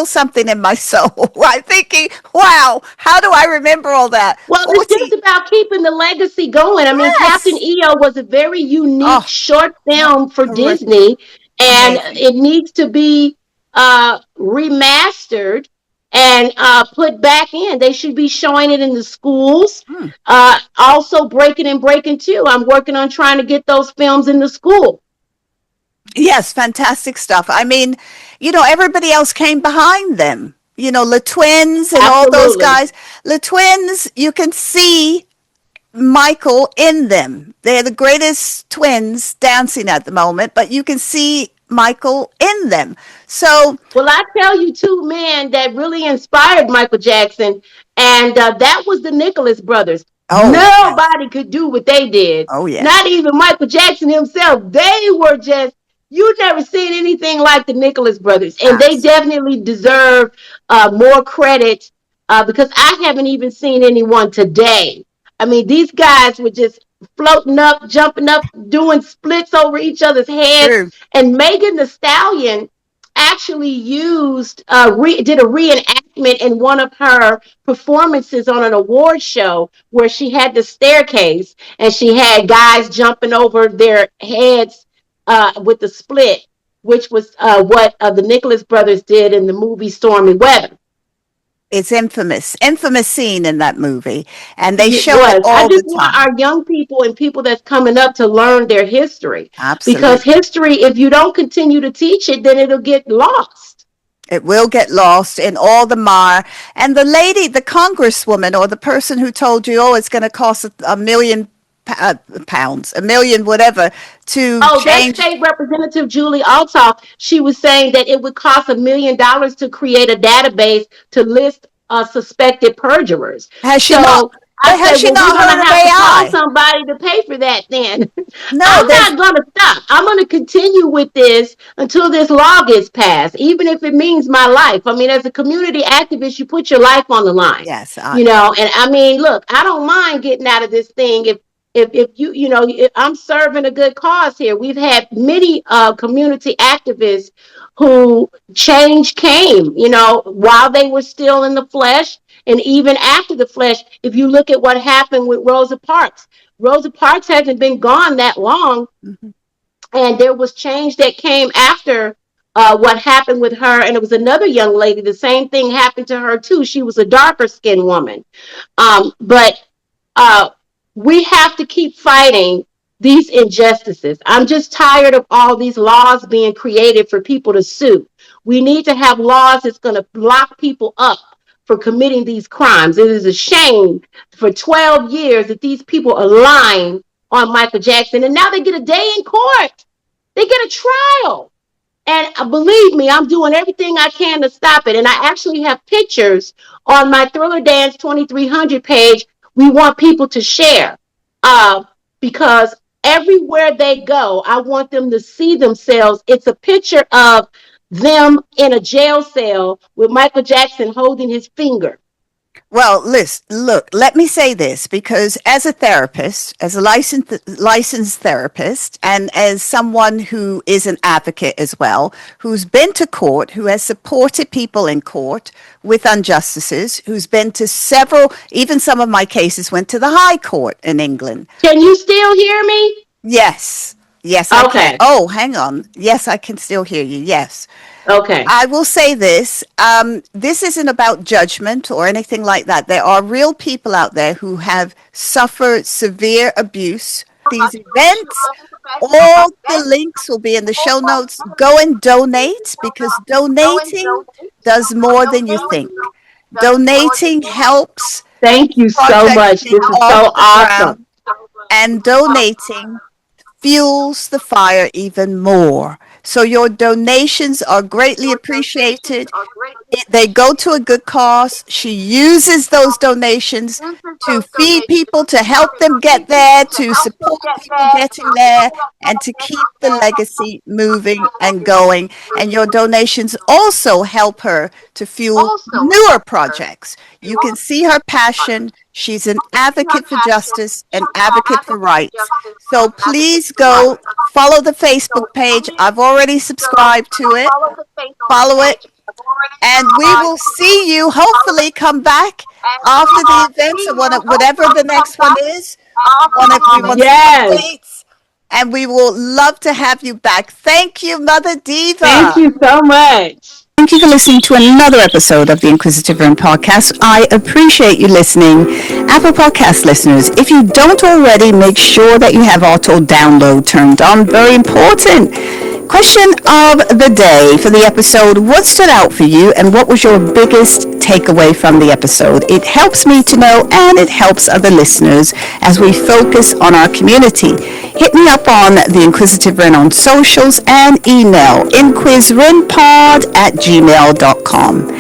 something in my soul. I'm thinking, wow, how do I remember all that? Well, it's just 40. about keeping the legacy going. I mean, Captain Yes. EO was a very unique Oh, short film for terrific. Disney, and Amazing. it needs to be remastered and put back in. They should be showing it in the schools. Hmm. Also, Breaking and Breaking Two. I'm working on trying to get those films in the school. Yes, fantastic stuff. I mean, everybody else came behind them. The twins and all those Absolutely. guys. The twins, you can see Michael in them. They're the greatest twins dancing at the moment, but you can see Michael in them. So, Well, I tell you, two men that really inspired Michael Jackson, and that was the Nicholas brothers. oh, yes. Nobody could do what they did. Oh, Not yes. even Michael Jackson himself. They were just, you never seen anything like the Nicholas brothers. And they Absolutely. definitely deserve more credit because I haven't even seen anyone today. I mean, these guys were just floating up, jumping up, doing splits over each other's heads. True. And Megan the Stallion actually used did a reenactment in one of her performances on an award show where she had the staircase and she had guys jumping over their heads with the split, which was what the Nicholas brothers did in the movie Stormy Weather. It's infamous, infamous scene in that movie. And they It show it was. I all just the want time. our young people and people that's coming up to learn their history because Absolutely. history, if you don't continue to teach it, then it'll get lost. It will get lost in all the mire. And the lady, the congresswoman or the person who told you, oh, it's going to cost a million pounds, a million whatever to Oh, that change. state representative Julie Altoff, she was saying that it would cost $1 million to create a database to list suspected perjurers. Has she not? So I Has said, she well, we're not going heard to of have to call AI? somebody to pay for that then. No, I'm there's not going to stop. I'm going to continue with this until this law gets passed, even if it means my life. I mean, as a community activist, you put your life on the line, yes. and I mean, look, I don't mind getting out of this thing if if I'm serving a good cause here. We've had many community activists who change came, while they were still in the flesh and even after the flesh. If you look at what happened with Rosa Parks hasn't been gone that long, Mhm. and there was change that came after what happened with her. And it was another young lady. The same thing happened to her too. She was a darker skinned woman. But uh, we have to keep fighting these injustices. I'm just tired of all these laws being created for people to sue. We need to have laws that's going to lock people up for committing these crimes. It is a shame for 12 years that these people are lying on Michael Jackson, and now they get a day in court. They get a trial. And believe me, I'm doing everything I can to stop it. And I actually have pictures on my Thriller Dance 2300 page. We want people to share because everywhere they go, I want them to see themselves. It's a picture of them in a jail cell with Michael Jackson holding his finger. Well, look, let me say this because as a therapist, as a licensed therapist, and as someone who is an advocate as well, who's been to court, who has supported people in court with injustices, who's been to several, even some of my cases went to the High Court in England. Can you still hear me? Yes, yes, I can. Okay. Oh, hang on. Yes, I can still hear you. Yes. Okay. I will say this. This isn't about judgment or anything like that. There are real people out there who have suffered severe abuse. These events, all the links will be in the show notes. Go and donate because donating does more than you think. Donating helps Thank these you so projects much. get This is off so the awesome. ground, and donating fuels the fire even more. So your donations are greatly appreciated. They go to a good cause. She uses those donations to feed people, to help them get there, to support people getting there, and to keep the legacy moving and going. And your donations also help her to fuel newer projects. You can see her passion. She's an advocate for justice, an advocate for rights. So please go follow the Facebook page. I've already subscribed to it. Follow it. And we will see you, hopefully come back after the events or whatever the next one is. We want some Yes. updates. And we will love to have you back. Thank you, Mother Thank Diva. you so much. Thank you for listening to another episode of the Inquisitive Room podcast. I appreciate you listening. Apple Podcast listeners, if you don't already, make sure that you have auto download turned on. Very important. Question of the day for the episode: what stood out for you and what was your biggest takeaway from the episode? It helps me to know, and it helps other listeners as we focus on our community. Hit me up on The Inquisitive Wren on socials and email inquiswrenpod@gmail.com.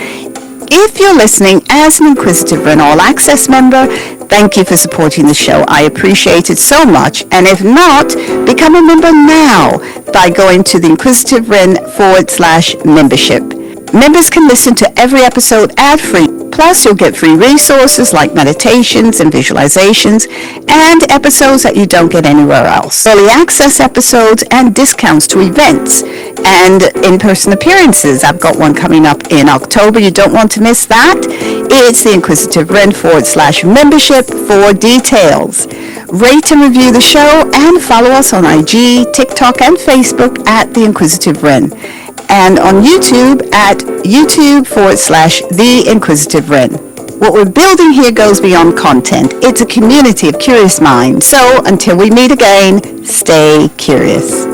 If you're listening as an Inquisitive Wren All Access member, thank you for supporting the show. I appreciate it so much. And if not, become a member now by going to the Inquisitive Wren /membership. Members can listen to every episode ad-free. Plus, you'll get free resources like meditations and visualizations and episodes that you don't get anywhere else. Early access episodes and discounts to events and in-person appearances. I've got one coming up in October. You don't want to miss that. It's the Inquisitive Wren /membership for details. Rate and review the show and follow us on IG, TikTok, and Facebook at The Inquisitive Wren. And on YouTube at YouTube /The Inquisitive Wren. What we're building here goes beyond content. It's a community of curious minds. So until we meet again, stay curious.